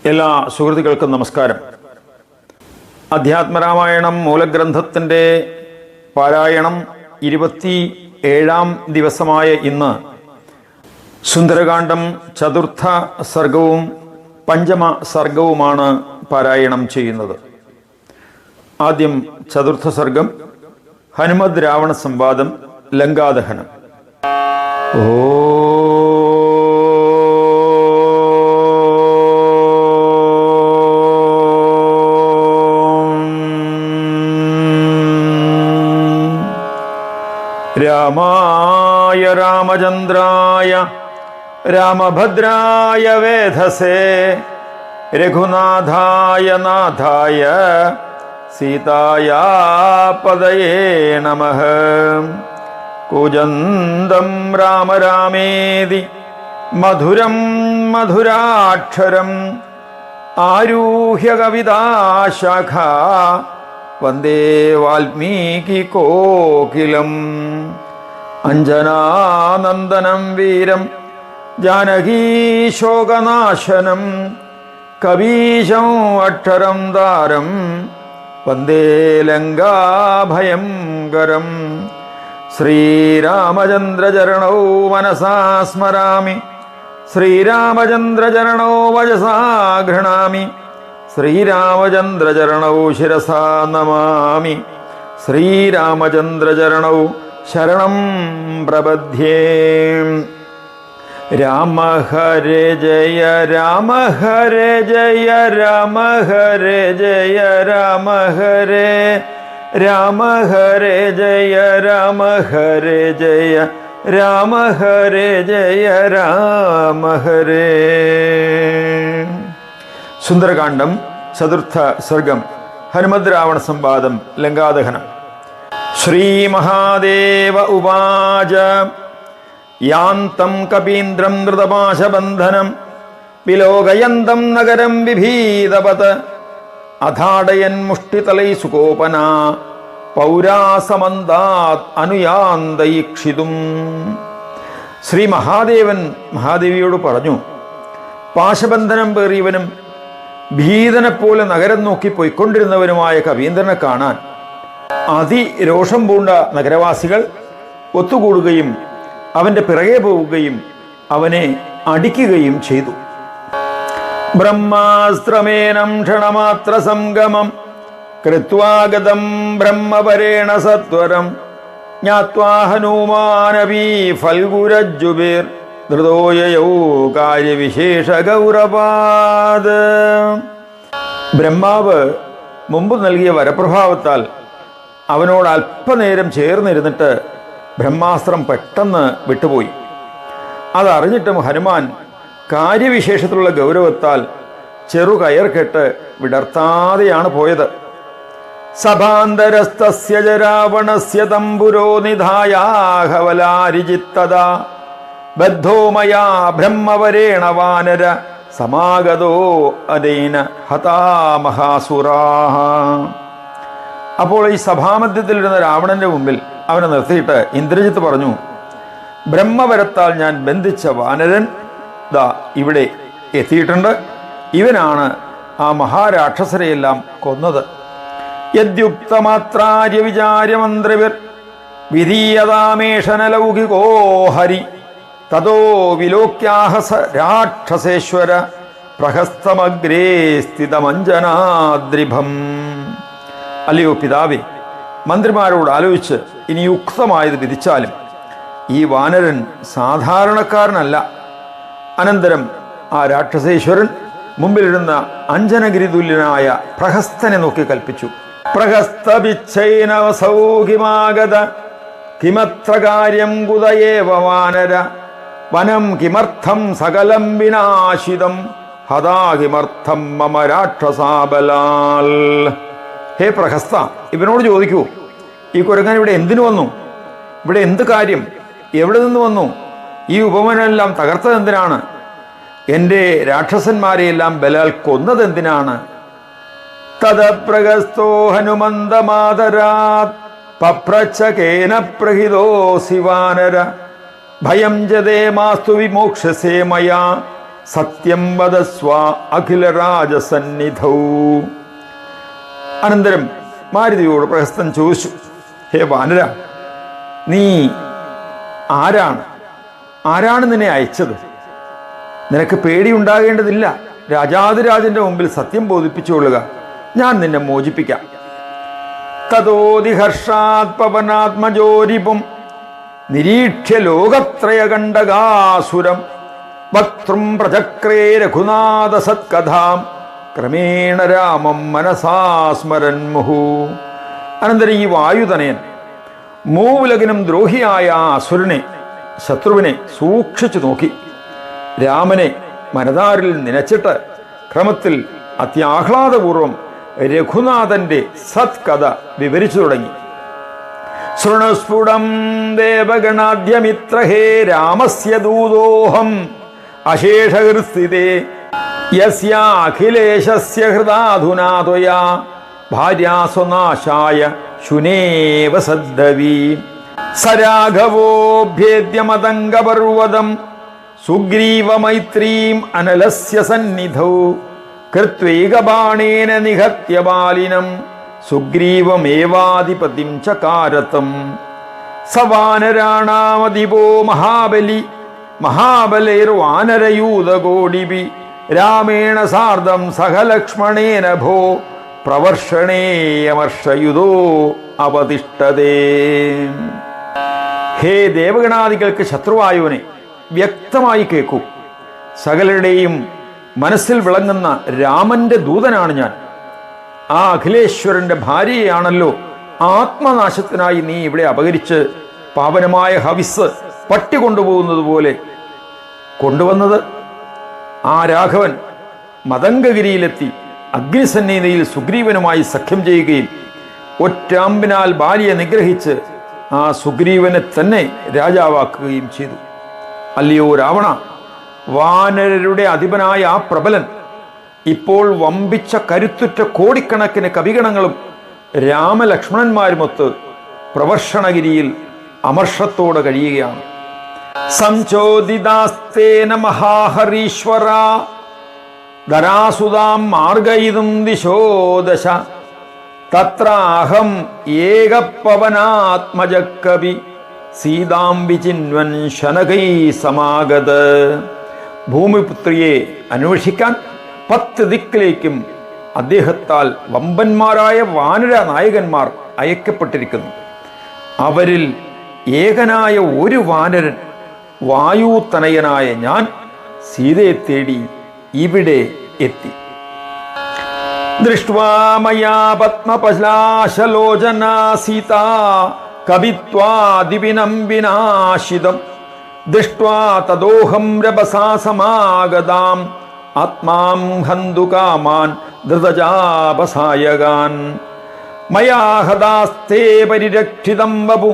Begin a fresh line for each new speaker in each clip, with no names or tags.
എല്ലാ സുഹൃത്തുക്കൾക്കും നമസ്കാരം. അധ്യാത്മരാമായണം മൂലഗ്രന്ഥത്തിൻ്റെ പാരായണം 27ാം ദിവസമായ ഇന്ന് സുന്ദരകാന്ഡം ചതുർത്ഥ സർഗവും പഞ്ചമ സർഗവുമാണ് പാരായണം ചെയ്യുന്നത്. ആദ്യം ചതുർത്ഥ സർഗം, ഹനുമദ് രാവണ സംവാദം, ലങ്കാദഹനം. രാമായ രാമചന്ദ്രായ രാമഭദ്രായ വേധസേ രഘുനാഥായ നാഥായ സീതായാ പദയേ നമഃ. കൂജന്തം രാമ രാമേതി മധുരം മധുരാക്ഷരം ആരൂഹ്യ കവിതാശാഖ വന്ദേ വാൽമീകി കോകിലം. അഞ്ജനാനന്ദനം വീരം ജാനകീശോകനാശനം കവീശം അക്ഷരം താരം വന്ദേ ലങ്കാഭയങ്കരം. ശ്രീരാമചന്ദ്രചരണൗ മനസാ സ്മരാമി, ശ്രീരാമചന്ദ്രചരണൗ വചസാ ഗൃണാമി, ശ്രീരാമചന്ദ്രചരണൗ ശിരസാ നമാമി, ശ്രീരാമചന്ദ്രചരണൗ ശരണം പ്രപദ്ധ്യേ. രാമ ഹരേ ജയ രാമ ഹരേ ജയ രാമ ഹരേ ജയ രാമ ഹരേ രാമ ഹരേ ജയ രാമ ഹരേ ജയ രാമ ഹരേ ജയ രാമ ഹരേ. സുന്ദരകാന്ഡം ചതുർത്ഥ സർഗം, ഹനുമദ് രാവണ സംവാദം, ലങ്കാദഹനം. ശ്രീമഹാദേവ ഉവാച യാന്തം കപീന്ദ്രം ധൃതപാശബന്ധനം വിലോകയന്തം നഗരം ബിഭീതവത് അധാടയൻ മുഷ്ടിതലൈ സുകോപനാ പൗരാസമന്താത് അനുയാന്തയിക്ഷിതും. ശ്രീ മഹാദേവൻ മഹാദേവിയോട് പറഞ്ഞു, പാശബന്ധനം പേറിയവനും ഭീതനെപ്പോലെ നഗരം നോക്കി പോയിക്കൊണ്ടിരുന്നവനുമായ കവീന്ദ്രനെ കാണാൻ അതിരോഷം പൂണ്ട നഗരവാസികൾ ഒത്തുകൂടുകയും അവന്റെ പിറകെ പോവുകയും അവനെ അടിക്കുകയും ചെയ്തു. ബ്രഹ്മാസ്ത്രമേനം ക്ഷണമാത്ര സംഗമം കൃത്വാഗതം ബ്രഹ്മപരേണ സത്വരം ജ്ഞാത്വാ ഹനുമാനപി ഫൽഗുരജ്ജുബേർ ധൃതോയയൗ കാര്യവിശേഷ ഗൗരവാത്. ബ്രഹ്മാവ് മുമ്പ് നൽകിയ വരപ്രഭാവത്താൽ അവനോട് അല്പനേരം ചേർന്നിരുന്നിട്ട് ബ്രഹ്മാസ്ത്രം പെട്ടെന്ന് വിട്ടുപോയി. അതറിഞ്ഞിട്ടും ഹനുമാൻ കാര്യവിശേഷത്തിലുള്ള ഗൗരവത്താൽ ചെറുകയർ കെട്ട് വിടർത്താതെയാണ് പോയത്. സഭാന്തരസ്തസ്യ രാവണസ്യ തംബുരോ നിധായാഹവലാരിജിത്തദാ ബദ്ധോ മയാ ബ്രഹ്മവരേണ വാനര സമാഗതോ അനേന ഹതാ മഹാസുരാഃ. അപ്പോൾ ഈ സഭാമധ്യത്തിലിരുന്ന രാവണന്റെ മുമ്പിൽ അവനെ നിർത്തിയിട്ട് ഇന്ദ്രജിത്ത് പറഞ്ഞു, ബ്രഹ്മവരത്താൽ ഞാൻ ബന്ധിച്ച വാനരൻ ദാ ഇവിടെ എത്തിയിട്ടുണ്ട്. ഇവനാണ് ആ മഹാരാക്ഷസരെയെല്ലാം കൊന്നത്. യദ്യുക്തമാത്രാര്യ വിചാര്യമന്ത്രിവർ വിധീയതാമേഷനലൗകികോ ഹരി തതോ വിലോക്യാഹസ രാക്ഷസേശ്വര പ്രഹസ്തമഗ്രേ സ്ഥിതമഞ്ജനാദ്രിഭം. അല്ലയോ പിതാവേ, മന്ത്രിമാരോട് ആലോചിച്ച് ഇനി യുക്തമായത് വിധിച്ചാലും ഈ വാനരൻ സാധാരണക്കാരനല്ല. അനന്തരം ആ രാക്ഷസേശ്വരൻ മുമ്പിലിരുന്ന അഞ്ജനഗിരി തുല്യനായ പ്രഹസ്തനെ നോക്കി കൽപ്പിച്ചു, പ്രഹസ്തപിച്ഛൈനവസൗകിമാഗത കിമത്ര കാര്യം കുതയേവ വാനര വനം കിമർത്ഥം സകലം വിനാശിതം ഹതാ കിമർത്ഥം മമ രാക്ഷസാബലാൽ. ഹേ പ്രഹസ്ത, ഇവനോട് ചോദിക്കൂ, ഈ കുരങ്ങൻ ഇവിടെ എന്തിനു വന്നു? ഇവിടെ എന്ത് കാര്യം? എവിടെ നിന്ന് വന്നു? ഈ ഉപവനെല്ലാം തകർത്തതെന്തിനാണ്? എൻ്റെ രാക്ഷസന്മാരെയെല്ലാം ബലാൽ കൊന്നതെന്തിനാണ്? തദപ്രഗസ്തോ ഹനുമന്തമാതരാത് പപ്രച്ഛകേന പ്രഹിതോസി വാനര ഭയം ജതേ മാസ്തു വിമോക്ഷസേ മയാ സത്യം വദസ്വ അഖിലരാജസന്നിധൗ. അനന്തരം മാരുതിയോട് പ്രഹസ്തൻ ചോദിച്ചു, ഹേ വാനര, നീ ആരാണ് നിന്നെ അയച്ചത്? നിനക്ക് പേടിയുണ്ടാകേണ്ടതില്ല. രാജാതിരാജന്റെ മുമ്പിൽ സത്യം ബോധിപ്പിച്ചുകൊള്ളുക, ഞാൻ നിന്നെ മോചിപ്പിക്കാം. തതോദിഹർഷാത് പവനാത്മജോരിപും നിരീക്ഷ്യ ലോകത്രയകണ്ഡകാസുരം വക്തൃം പ്രചക്രേ രഘുനാഥ സത്കഥാം ക്രമേണ രാമം മനസാ സ്മരൻ മുഹു. അനന്തരം ഈ വായുതനയൻ മൂവുലകിനും ദ്രോഹിയായ ആ അസുരനെ, ശത്രുവിനെ സൂക്ഷിച്ചു നോക്കി രാമനെ മനതാരിൽ നനച്ചിട്ട് ക്രമത്തിൽ അത്യാഹ്ലാദപൂർവം രഘുനാഥന്റെ സത്കഥ വിവരിച്ചു തുടങ്ങി. ശൃണുസ്ഫുടം ദേവഗണാദ്യമിത്ര ഹേ രാമസ്യ ദൂതോഹം അശേഷഹൃസ്ഥിതേ യസ്യാഖിലേശസ്യ ഹൃദാധുനാ ത്വയാ ഭാര്യാസ്വനാശായ ശുനേവ സദ്ദവീ. സരാഘവോഭ്യേദ്യമതംഗപർവതം സുഗ്രീവമൈത്രീം അനലസ്യ സന്നിധൗ കൃത്വൈകബാണേന നിഹത്യ ബാലിനം സുഗ്രീവമേവാധിപതിം ചകാരതം. സവാനരാണാമധിപോ മഹാബലി മഹാബലൈർവാനരയൂതകോടിഭി രാമേണ സാർദ്ധം സഹലക്ഷ്മണേന ഭോ പ്രവർഷണേയമർഷയുധോ അവതിഷ്ഠതേ. ഹേ ദേവഗണാദികൾക്ക് ശത്രുവായവനെ, വ്യക്തമായി കേൾക്കൂ. സകലരുടെയും മനസ്സിൽ വിളങ്ങുന്ന രാമന്റെ ദൂതനാണ് ഞാൻ. ആ അഖിലേശ്വരന്റെ ഭാര്യയാണല്ലോ ആത്മനാശത്തിനായി നീ ഇവിടെ അപഹരിച്ച് പാവനമായ ഹവിസ് പട്ടി കൊണ്ടുപോകുന്നത് പോലെ കൊണ്ടുവന്നത്. ആ രാഘവൻ മതംഗഗിരിയിലെത്തി അഗ്നിസന്നിധിയിൽ സുഗ്രീവനുമായി സഖ്യം ചെയ്യുകയും ഒറ്റാമ്പിനാൽ ഭാര്യയെ നിഗ്രഹിച്ച് ആ സുഗ്രീവനെ തന്നെ രാജാവാക്കുകയും ചെയ്തു. അല്ലയോ രാവണ, വാനരരുടെ അധിപനായ ആ പ്രബലൻ ഇപ്പോൾ വമ്പിച്ച കരുത്തുറ്റ കോടിക്കണക്കിന് കവിഗണങ്ങളും രാമലക്ഷ്മണന്മാരുമൊത്ത് പ്രവർഷണഗിരിയിൽ അമർഷത്തോടെ കഴിയുകയാണ്. സംചോദിതാസ്തേന മഹാഹരീശ്വര ധരാസുതാം മാർഗയിതും ദിശോദശ തത്രാഹം ഏകപവനാത്മജകവി സീതാം വിചിന്വൻ ശനകൈ സമാഗത. ഭൂമിപുത്രിയെ അന്വേഷിക്കാൻ 10 ദിക്കിലേക്കും അദ്ദേഹത്താൽ വമ്പന്മാരായ വാനര നായകന്മാർ അയക്കപ്പെട്ടിരിക്കുന്നു. അവരിൽ ഏകനായ ഒരു വാനരൻ വായുതനയനായ ഞാൻ സീതയെ തേടി ഇവിടെ എത്തി. ദൃഷ്ട്വാ മയാ പത്മപലാശലോചനാ സീതാ കവിത്വാദിവിനം വിനാശിതം ദൃഷ്ട്വാ തദോഹം രഭസാ സമാഗതാം ആത്മാം ഹന്തു കാമാൻ ധൃതജാപസായകാൻ. മയാ ഹദാസ്തേ പരിരക്ഷിതം വപു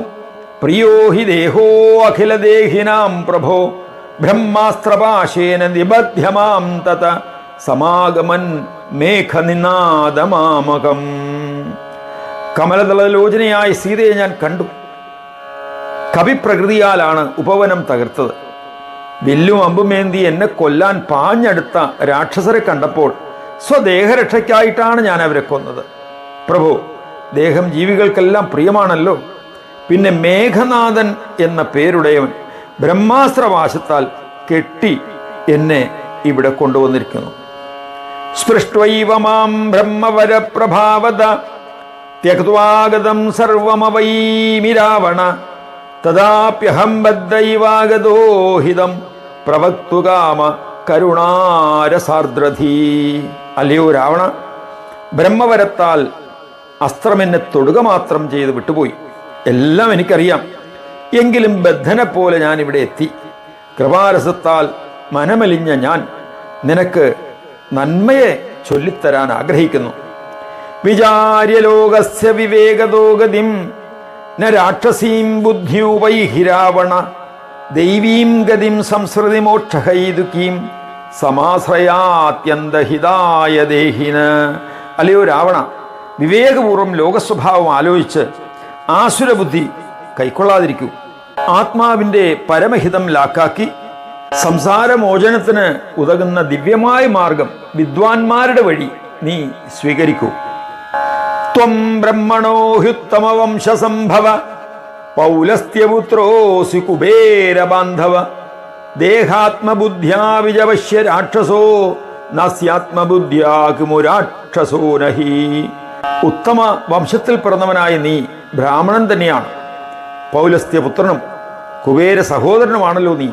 പ്രിയോ ഹി ദേഹോ അഖിലദേഹിനാം പ്രഭോ ബ്രഹ്മാസ്ത്രപാശേന നിബധ്യമാം തത സമാഗമൻ മേഘനിനാദമാമകം. കമലദളലോചനയായ സീതയെ ഞാൻ കണ്ടു. കവിപ്രകൃതിയാലാണ് ഉപവനം തകർത്തത്. വില്ലും അമ്പുമേന്തി എന്നെ കൊല്ലാൻ പാഞ്ഞെടുത്ത രാക്ഷസരെ കണ്ടപ്പോൾ സ്വദേഹരക്ഷയ്ക്കായിട്ടാണ് ഞാൻ അവരെ കൊന്നത്. പ്രഭു, ദേഹം ജീവികൾക്കെല്ലാം പ്രിയമാണല്ലോ. പിന്നെ മേഘനാഥൻ എന്ന പേരുടയവൻ ബ്രഹ്മാസ്ത്രവാശത്താൽ കെട്ടി എന്നെ ഇവിടെ കൊണ്ടുവന്നിരിക്കുന്നു. സ്പൃഷ്ട്വൈവ മാം ബ്രഹ്മവരപ്രഭാവത ത്യക്ത്വാഗതം സർവമവൈമി രാവണ തദാപ്യഹം ബദ്ധൈവാഗതോഹിതം പ്രവക്തുകാമ കരുണാരസാർദ്രധീ. അല്ലയോ രാവണ, ബ്രഹ്മവരത്താൽ അസ്ത്രമെന്നെ തൊടുക മാത്രം ചെയ്ത് വിട്ടുപോയി. എല്ലാം എനിക്കറിയാം. എങ്കിലും ബദ്ധനെ പോലെ ഞാൻ ഇവിടെ എത്തി. കൃപാരസത്താൽ മനമലിഞ്ഞ ഞാൻ നിനക്ക് നന്മയെ ചൊല്ലിത്തരാൻ ആഗ്രഹിക്കുന്നു. വിചാര്യ ലോകസ്യ വിവേകതോ ഗതിം ന രാക്ഷസീം ബുദ്ധ്യൂപൈഹി രാവണ ദൈവീം ഗതിം സംസൃതി മോക്ഷഹൈതുകീം സമാശ്രയാത്യന്തഹിതായ ദേഹിന. അല്ലയോ രാവണ, വിവേകപൂർവം ലോകസ്വഭാവം ആലോചിച്ച് ആസുരബുദ്ധി കൈക്കൊള്ളാതിരിക്കൂ. ആത്മാവിൻ്റെ പരമഹിതം ലാക്കാക്കി സംസാരമോചനത്തിന് ഉതകുന്ന ദിവ്യമായ മാർഗം വിദ്വാൻമാരുടെ വഴി നീ സ്വീകരിക്കൂ. ത്വം ബ്രഹ്മണോ ഹ്യുത്തമ വംശസംഭവ പൗലസ്ത്യപുത്രോസി കുബേരബാന്ധവ ദേഹാത്മബുദ്ധ്യാ വിജവശ്യ രാക്ഷസോ നാസ്യാത്മബുദ്ധ്യാ കിമു രാക്ഷസോ നഹി. ഉത്തമ വംശത്തിൽ പിറന്നവനായ നീ ബ്രാഹ്മണൻ തന്നെയാണ്. പൗലസ്ത്യപുത്രനും കുബേര സഹോദരനുമാണല്ലോ നീ.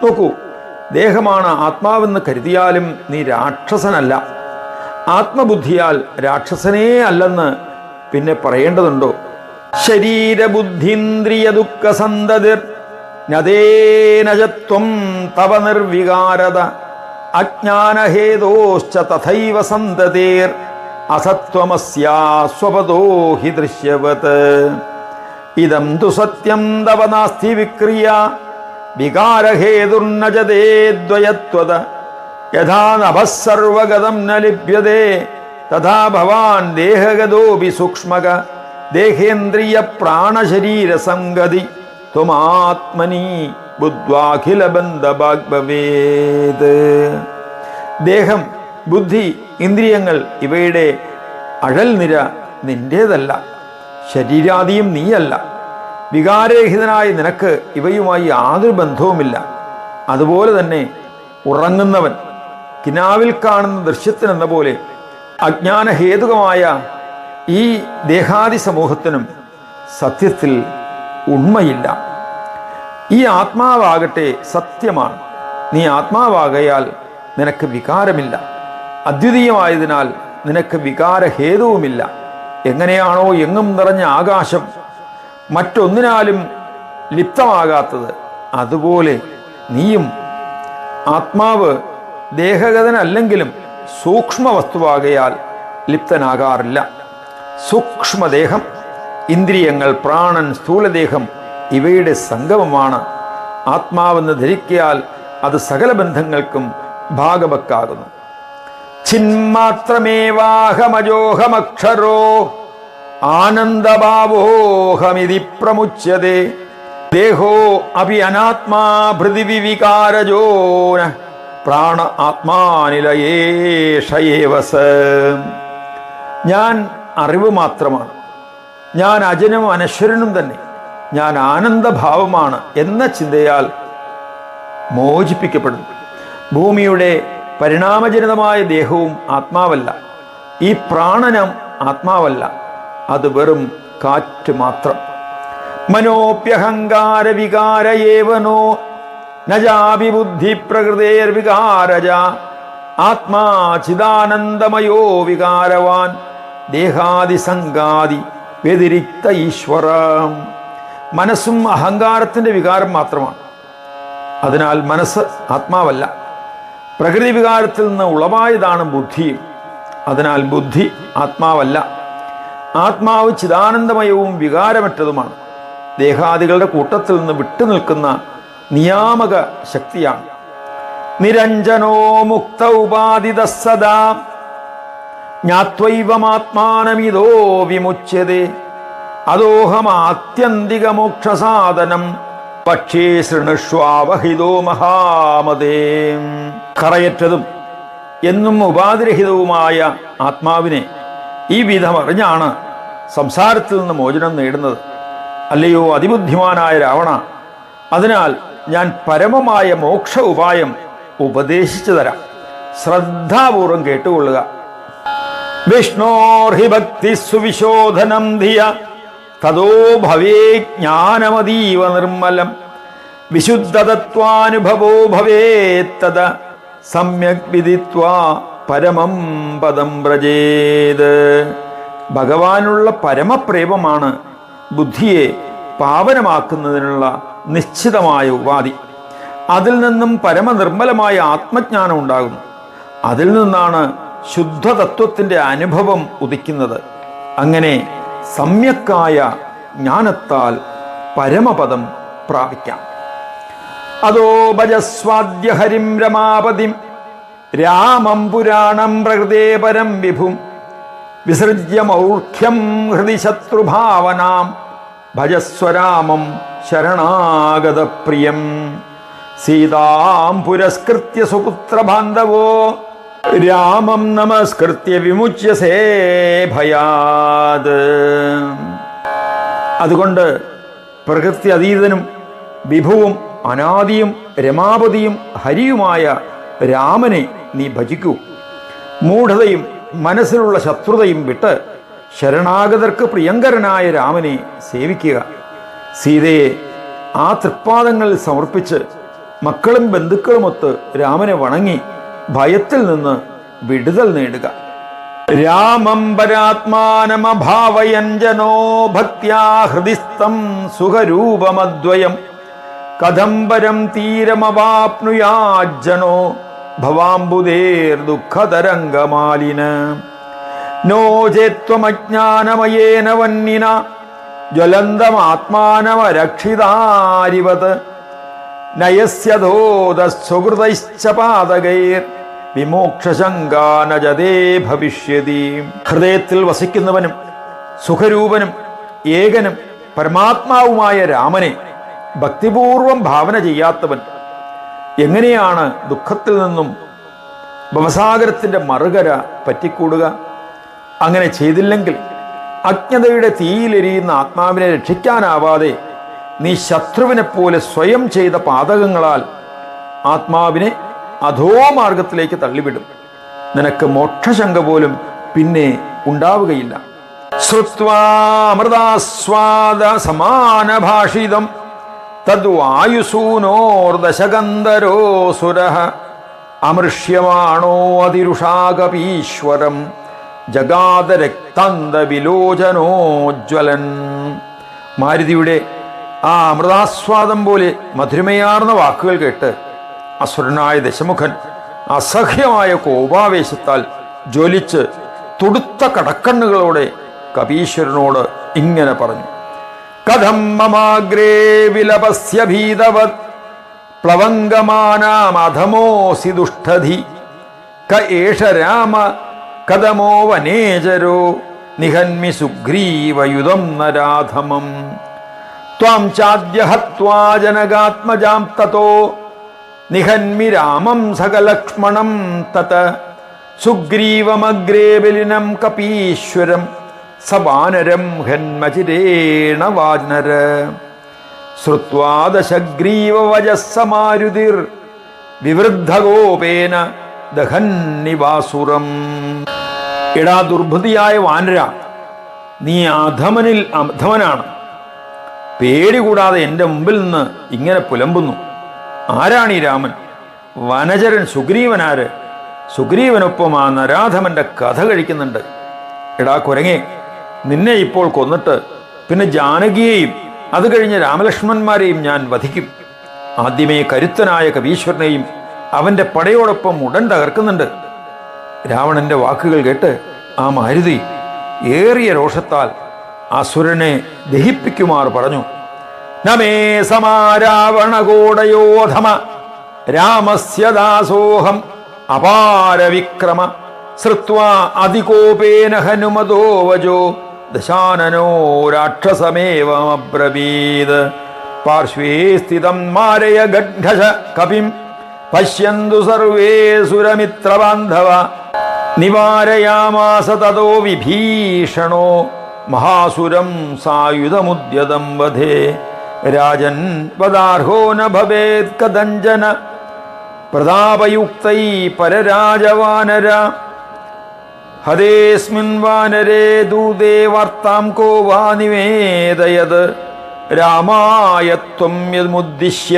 നോക്കൂ, ദേഹമാണ് ആത്മാവെന്ന് കരുതിയാലും നീ രാക്ഷസനല്ല. ആത്മബുദ്ധിയാൽ രാക്ഷസനേ അല്ലെന്ന് പിന്നെ പറയേണ്ടതുണ്ടോ? ശരീരബുദ്ധീന്ദ്രിയ ദുഃഖസന്തതിർ നദേനജത്വം തവ നിർവികാരത അജ്ഞാനഹേതോശ്ച തഥൈവ സന്തതേർ അസത്വമസ്യാ സ്വപദോ ഹി ദൃശ്യവത്. ഇദം തു സത്യം തവ നാസ്തി വിക്രിയ വികാരഹേതുർനജതേ ദ്വയത്വത യഥാ നഭഃ സർവഗതം ന ലിപ്യതേ തഥാ ഭവാൻ ദേഹഗതോപി സൂക്ഷ്മക ദേഹേന്ദ്രിയ പ്രാണശരീര സംഗതി ത്വമാത്മനി ബുദ്ധ്വാഖില ബന്ധഭാഗ്ഭവേത്. ദേഹം, ബുദ്ധി, ഇന്ദ്രിയങ്ങൾ ഇവയുടെ അഴൽനിര നിന്റേതല്ല. ശരീരാദിയും നീയല്ല. വികാരരഹിതനായ നിനക്ക് ഇവയുമായി യാതൊരു ബന്ധവുമില്ല. അതുപോലെ തന്നെ ഉറങ്ങുന്നവൻ കിനാവിൽ കാണുന്ന ദൃശ്യത്തിനെന്ന പോലെ അജ്ഞാനഹേതുകമായ ഈ ദേഹാദി സമൂഹത്തിനും സത്യത്തിൽ ഉണ്മയില്ല. ഈ ആത്മാവാകട്ടെ സത്യമാണ്. നീ ആത്മാവാകയാൽ നിനക്ക് വികാരമില്ല. അദ്വിതീയമായതിനാൽ നിനക്ക് വികാരഹേതുവുമില്ല. എങ്ങനെയാണോ എങ്ങും നിറഞ്ഞ ആകാശം മറ്റൊന്നിനാലും ലിപ്തമാകാത്തത്, അതുപോലെ നീയും. ആത്മാവ് ദേഹഗതനല്ലെങ്കിലും സൂക്ഷ്മ വസ്തുവാകയാൽ ലിപ്തനാകാറില്ല. സൂക്ഷ്മദേഹം, ഇന്ദ്രിയങ്ങൾ, പ്രാണൻ, സ്ഥൂലദേഹം ഇവയുടെ സംഗമമാണ്. ആത്മാവെന്ന് ധരിക്കയാൽ അത് സകല ബന്ധങ്ങൾക്കും ഭാഗവക്കാകുന്നു. ചിന്മാത്രമേവാഹമജോഹമക്ഷരോ ആനന്ദഭാവോഹമിതി പ്രമുച്യതേ ദേഹോ അഭി അനാത്മാ പൃഥിവി വികാരജോന പ്രാണ ആത്മാനിലയേഷയേവസ. ഞാൻ അറിവ് മാത്രമാണ്. ഞാൻ അജനും അനശ്വരനും തന്നെ. ഞാൻ ആനന്ദഭാവമാണ് എന്ന ചിന്തയാൽ മോചിപ്പിക്കപ്പെടുന്നു. ഭൂമിയുടെ പരിണാമജനിതമായ ദേഹവും ആത്മാവല്ല. ഈ പ്രാണനം ആത്മാവല്ല. അത് വെറും കാറ്റ് മാത്രം. മനോപ്യഹങ്കാര വികാരയേവനോ നജാപി ബുദ്ധി പ്രകൃതേർ വികാരജ ആത്മാ ചിദാനന്ദമയോ വികാരവാൻ ദേഹാദി സംഗാദി വ്യതിരിക്ത ഈശ്വര. മനസ്സും അഹങ്കാരത്തിൻ്റെ വികാരം മാത്രമാണ്. അതിനാൽ മനസ്സ് ആത്മാവല്ല. പ്രകൃതി വികാരത്തിൽ നിന്ന് ഉളവായതാണ് ബുദ്ധിയും. അതിനാൽ ബുദ്ധി ആത്മാവല്ല. ആത്മാവ് ചിദാനന്ദമയവും വികാരമറ്റതുമാണ്. ദേഹാദികളുടെ കൂട്ടത്തിൽ നിന്ന് വിട്ടുനിൽക്കുന്ന നിയാമക ശക്തിയാണ്. നിരഞ്ജനോ മുക്ത ഉപാധിത സദാ ജ്ഞാത്വൈവമാത്മാനമിതോ വിമുച്യതേ അദോഹമാത്യന്തിക മോക്ഷസാധനം പക്ഷേ ശൃണുഷ്വാവഹിതോ മഹാമതേ. കറയറ്റതും എന്നും ഉപാധിരഹിതവുമായ ആത്മാവിനെ ഈ വിധം അറിഞ്ഞാണ് സംസാരത്തിൽ നിന്ന് മോചനം നേടുന്നത്. അല്ലയോ അതിബുദ്ധിമാനായ രാവണ, അതിനാൽ ഞാൻ പരമമായ മോക്ഷ ഉപായം ഉപദേശിച്ചു തരാം. ശ്രദ്ധാപൂർവം കേട്ടുകൊള്ളുക. വിഷ്ണോർഹി ഭക്തി സുവിശോധനം ധിയ തതോ ഭവേ ജ്ഞാനമതീവ നിർമ്മലം വിശുദ്ധതത്വാനുഭവോ ഭവേത്തത സമ്യക് വിദിത്വാ പരമം പദം വ്രജേത്. ഭഗവാനുള്ള പരമപ്രേമമാണ് ബുദ്ധിയെ പാവനമാക്കുന്നതിനുള്ള നിശ്ചിതമായ ഉപാധി. അതിൽ നിന്നും പരമനിർമ്മലമായ ആത്മജ്ഞാനം ഉണ്ടാകുന്നു. അതിൽ നിന്നാണ് ശുദ്ധതത്വത്തിൻ്റെ അനുഭവം ഉദിക്കുന്നത്. അങ്ങനെ സമ്യക്കായ ജ്ഞാനത്താൽ പരമപദം പ്രാപിക്കാം. അതോ ഭജസ്വാദ്യ ഹരിം രമാപതിം രാമം പുരാണം പ്രകൃതേ പരം വിഭും വിസൃജ്യ മൗഖ്യം ഹൃദി ശത്രുഭാവനാം ഭജസ്വരാമം ശരണാഗത പ്രിയം. സീതാം പുരസ്കൃത്യ സുപുത്രബാന്ധവോ രാമം നമസ്കൃത്യ വിമുച്യസേ ഭയാത്. അതുകൊണ്ട് പ്രകൃതി അതീതനും വിഭുവും അനാദിയും രമാപതിയും ഹരിയുമായ രാമനെ നീ ഭജിക്കൂ. മൂഢതയും മനസ്സിലുള്ള ശത്രുതയും വിട്ട് ശരണാഗതർക്ക് പ്രിയങ്കരനായ രാമനെ സേവിക്കുക. സീതയെ ആ തൃപ്പാദങ്ങളിൽ സമർപ്പിച്ച് മക്കളും ബന്ധുക്കളുമൊത്ത് രാമനെ വണങ്ങി ഭയത്തിൽ നിന്ന് വിടുതൽ നേടുക. രാമം പരാത്മാനമഭാവയഞ്ജനോ ഭക്ത്യാ ഹൃദിസ്ഥം സുഖരൂപമദ്വയം കഥം പരം തീരമവാപ്നുയാജ്ജനോ ഭവാംബുദേർദുഃഖതരംഗമാലിന നോ ചേത്വമജ്ഞാനമയേന വന്നിന ജ്വലന്തമാത്മാനമരക്ഷിതാരിവത് നയസ്യധോതസുഹൃതൈശ്ച പാതകൈർ വിമോക്ഷശങ്കാനജതേ ഭവിഷ്യതി. ഹൃദയത്തിൽ വസിക്കുന്നവനും സുഖരൂപനും ഏകനും പരമാത്മാവുമായ രാമനെ ഭക്തിപൂർവം ഭാവന ചെയ്യാത്തവൻ എങ്ങനെയാണ് ദുഃഖത്തിൽ നിന്നും ഭവസാഗരത്തിൻ്റെ മറുകര പറ്റിക്കൂടുക? അങ്ങനെ ചെയ്തില്ലെങ്കിൽ അജ്ഞതയുടെ തീയിലെരിയുന്ന ആത്മാവിനെ രക്ഷിക്കാനാവാതെ നീ ശത്രുവിനെ പോലെ സ്വയം ചെയ്ത പാതകങ്ങളാൽ ആത്മാവിനെ അധോമാർഗത്തിലേക്ക് തള്ളിവിടും. നിനക്ക് മോക്ഷശങ്ക പോലും പിന്നെ ഉണ്ടാവുകയില്ല. ശ്രുത്വാമൃതാസ്വാദ സമാനഭാഷിതം തദ്വായുസൂനോർദശകന്ധരോസുരഃ അമൃഷ്യമാണോ അതിരുഷാകപീശ്വരം ജഗാദരക്താന്തവിലോചനോജ്വലൻ. മാരുതിയുടെ ആ അമൃതാസ്വാദം പോലെ മധുരമയാർന്ന വാക്കുകൾ കേട്ട് അസുരനായ ദശമുഖൻ അസഹ്യമായ കോപാവേശത്താൽ ജ്വലിച്ച് തുടുത്ത കടക്കണ്ണുകളോടെ കപീശ്വരനോട് ഇങ്ങനെ പറഞ്ഞു: കഥം മമാഗ്രേ വിലപസ്യ ഭീതവത് പ്ലവംഗമാനാമധമോസി ദുഷ്ടധി ക ഏഷ രാമ കഥമോ വനേജരോ നിഹന്മി സുഗ്രീവയുധം നരാധമം ത്വാം ചാദ്യ ഹത്വാ ജനകാത്മജാം തതോ നിഹന്മി രാമം സകലക്ഷ്മണം തത സുഗ്രീവമഗ്രേ ബലിനം കപീശ്വരം സവാനരം ഹന്മചിരേണ വാനര ശ്രുത്വാ ദശഗ്രീവവചസ്സമാരുതിർ വിവൃദ്ധഗോപേന ദഹന്നിവാസുരം. എടാ ദുർബുദ്ധിയായ വാനര, നീ അധമനാണ്. പേടി കൂടാതെ എൻ്റെ മുമ്പിൽ നിന്ന് ഇങ്ങനെ പുലമ്പുന്നു. ആരാണീ രാമൻ? വനചരൻ സുഗ്രീവനാര്? സുഗ്രീവനൊപ്പം ആ നരാധമന്റെ കഥ കഴിക്കുന്നുണ്ട്. എടാ കുരങ്ങേ, നിന്നെ ഇപ്പോൾ കൊന്നിട്ട് പിന്നെ ജാനകിയെയും അത് കഴിഞ്ഞ് രാമലക്ഷ്മണന്മാരെയും ഞാൻ വധിക്കും. ആദ്യമേ കരുത്തനായ കവീശ്വരനെയും അവന്റെ പടയോടൊപ്പം ഉടൻ തകർക്കുന്നുണ്ട്. രാവണന്റെ വാക്കുകൾ കേട്ട് ആ മാരുതി ഏറിയ രോഷത്താൽ അസുരനെ ദഹിപ്പിക്കുമാർ പറഞ്ഞു: നമേ സമാരാവണകോടയോധമ രാമസ്യ ദാസോഹം അപാരവിക്രമ ശ്രുത്വാ അതികോപേന ഹനുമതോ വജോ ദശാനനോ രാക്ഷസമേവമബ്രവീത് പാർശ്വേ സ്ഥിതം മാരയ ഗഡ്ഢശ കപിം പശ്യന്തു സർവേ സുരമിത്രബാന്ധവ നിവാരയാമാസ തതോ വിഭീഷണോ മഹാസുരം സായുധമുദ്യതം വധേ രാജൻ വദാർഹോ ന ഭവേത് കദഞ്ജന പ്രതാപയുക്തൈ പരരാജവാനര ഹതേസ്മിൻ വാനരേ ദൂതേ വാർത്താം കോ വാ നിവേദയത് രാമായ ത്വം യദ്മുദ്ദിശ്യ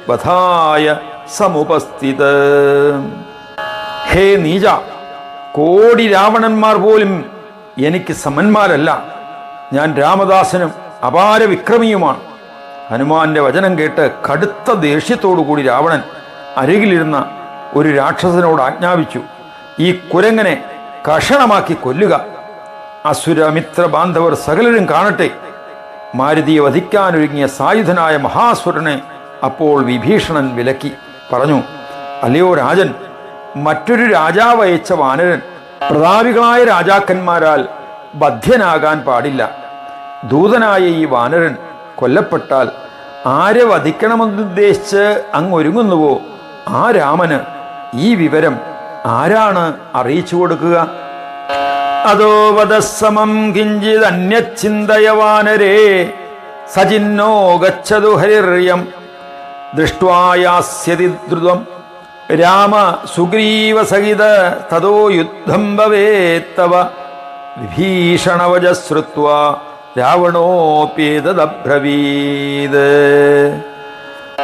വധായ സമുപസ്ഥിത. ഹേ നീജ, കോടി രാവണന്മാർ പോലും എനിക്ക് സമന്മാരല്ല. ഞാൻ രാമദാസനും അപാര വിക്രമിയുമാണ്. ഹനുമാന്റെ വചനം കേട്ട് കടുത്ത ദേഷ്യത്തോടുകൂടി രാവണൻ അരികിലിരുന്ന ഒരു രാക്ഷസനോട് ആജ്ഞാപിച്ചു: ഈ കുരങ്ങനെ കഷണമാക്കി കൊല്ലുക. അസുരമിത്ര ബാന്ധവർ സകലരും കാണട്ടെ. മാരുതിയെ വധിക്കാനൊരുങ്ങിയ സായുധനായ മഹാസുരനെ അപ്പോൾ വിഭീഷണൻ വിലക്കി പറഞ്ഞു: അല്ലയോ രാജൻ, മറ്റൊരു രാജാവ് അയച്ച വാനരൻ പ്രതാപികളായ രാജാക്കന്മാരാൽ ബദ്ധ്യനാകാൻ പാടില്ല. ദൂതനായ ഈ വാനരൻ കൊല്ലപ്പെട്ടാൽ ആരെ വധിക്കണമെന്നുദ്ദേശിച്ച് അങ്ങൊരുങ്ങുന്നുവോ ആ രാമന് ഈ വിവരം ആരാണ് അറിയിച്ചു കൊടുക്കുക? അതോ വദസ്സമം കിഞ്ചിത് അന്യചിന്തയ വാനരേ സചിന്നോ ഗച്ഛതു ഹരിര്യം ദൃഷ്ട്വായാസ്യതി ദ്രുതം രാമ സുഗ്രീവ സഹിത തതോ യുദ്ധം ഭവേത്തവ വിഭീഷണവച ശ്രുത്വാ രാവണോപ്യേതദബ്രവീത്.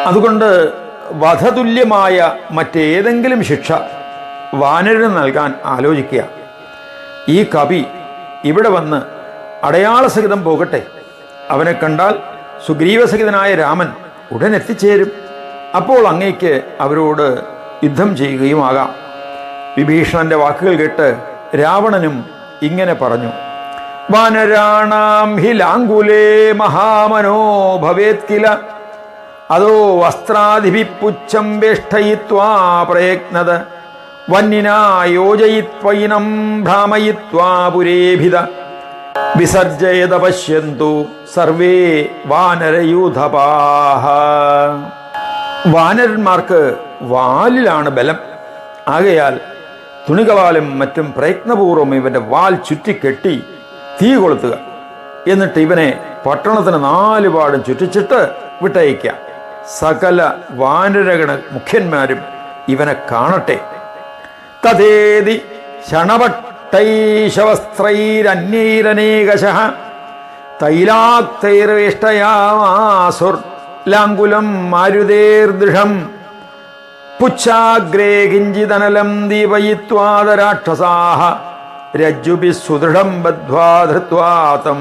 അതുകൊണ്ട് വധതുല്യമായ മറ്റേതെങ്കിലും ശിക്ഷ വാനരന് നൽകാൻ ആലോചിക്കുക. ഈ കവി ഇവിടെ വന്ന് അടയാളസഹിതം പോകട്ടെ. അവനെ കണ്ടാൽ സുഗ്രീവസഹിതനായ രാമൻ ഉടൻ എത്തിച്ചേരും. അപ്പോൾ അങ്ങേക്ക് അവരോട് യുദ്ധം ചെയ്യുകയുമാകാം. വിഭീഷണന്റെ വാക്കുകൾ കേട്ട് രാവണനും ഇങ്ങനെ പറഞ്ഞു: വാനരാണാം ഹി ലാങ്കുലേ മഹാമനോ ഭവേത് കില അതോ വസ്ത്രാധിപിപ്പുച്ഛം വേഷ്ടയിത്വാ പ്രയത്നത വന്യനാ യോജയിത്വൈനം ഭ്രാമയിത്വാ പുരേഭിത വിസർജയത പശ്യന്തു സർവേ വാനരയൂഥപാഹ. വാനരന്മാർക്ക് വാലിലാണ് ബലം. ആകയാൽ തുണികവാലും മറ്റും പ്രയത്നപൂർവ്വം ഇവന്റെ വാൽ ചുറ്റിക്കെട്ടി തീ കൊളുത്തുക. എന്നിട്ട് ഇവനെ പട്ടണത്തിന് 4 പാടും ചുറ്റിച്ചിട്ട് വിട്ടയക്കുക. സകല വാനരഗണ മുഖ്യന്മാരും ഇവനെ കാണട്ടെ. തഥേതി ശണപട്ടൈശവസ്ത്രൈരന്യൈരനേകശഃ തൈലാക്തൈർവേഷ്ടയാമാസുർ ലാങ്കുലം മാരുതേർദൃഢം പുച്ഛാഗ്രേ കിഞ്ചിതനലം ദീപയിത്വാദരാക്ഷസാഃ രജ്ജുഭിഃ സുദൃഢം ബദ്ധ്വാ ധൃത്വാ തം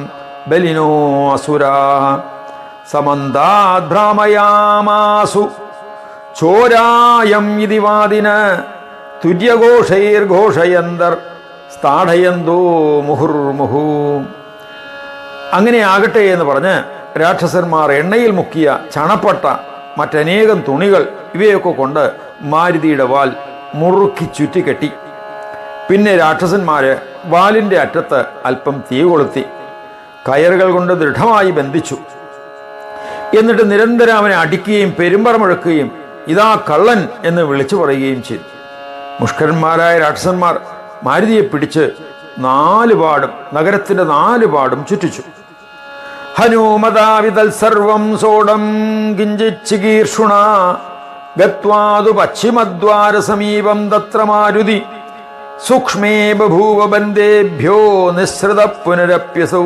ബലിനോ അസുരാഃ സമന്താദ് ഭ്രാമയാമാസു ചോരായം ഇതി വാദിന തുര്യഘോഷൈർഘോഷയന്തർ സ്ഥാഢയന്തോ മുഹുർമുഹു. അങ്ങനെ ആകട്ടെ എന്ന് പറഞ്ഞ് രാക്ഷസന്മാർ എണ്ണയിൽ മുക്കിയ ചണപ്പട്ട മറ്റനേകം തുണികൾ ഇവയൊക്കെ കൊണ്ട് മാരുതിയുടെ വാൽ മുറുക്കി ചുറ്റിക്കെട്ടി. പിന്നെ രാക്ഷസന്മാര് വാലിന്റെ അറ്റത്ത് അല്പം തീ കൊളുത്തി കയറുകൾ കൊണ്ട് ദൃഢമായി ബന്ധിച്ചു. എന്നിട്ട് നിരന്തരം അവനെ അടിക്കുകയും പെരുമ്പറ മുഴക്കുകയും ഇതാ കള്ളൻ എന്ന് വിളിച്ചു പറയുകയും ചെയ്തു. മുഷ്കരന്മാരായ രാക്ഷസന്മാർ മാരുതിയെ പിടിച്ച് 4 പാടും നഗരത്തിന്റെ 4 പാടും ചുറ്റിച്ചു. ഹനുമതാവിതൽ സർവം സോടം കിഞ്ചിച്ചികീർഷുണ ഗത്വാതു പശ്ചിമദ്വാര സമീപം തത്ര മാരുതി സൂക്ഷ്മേ ബഭൂവ ബന്ദേഭ്യോ നിസ്സൃത പുനരപ്യസൗ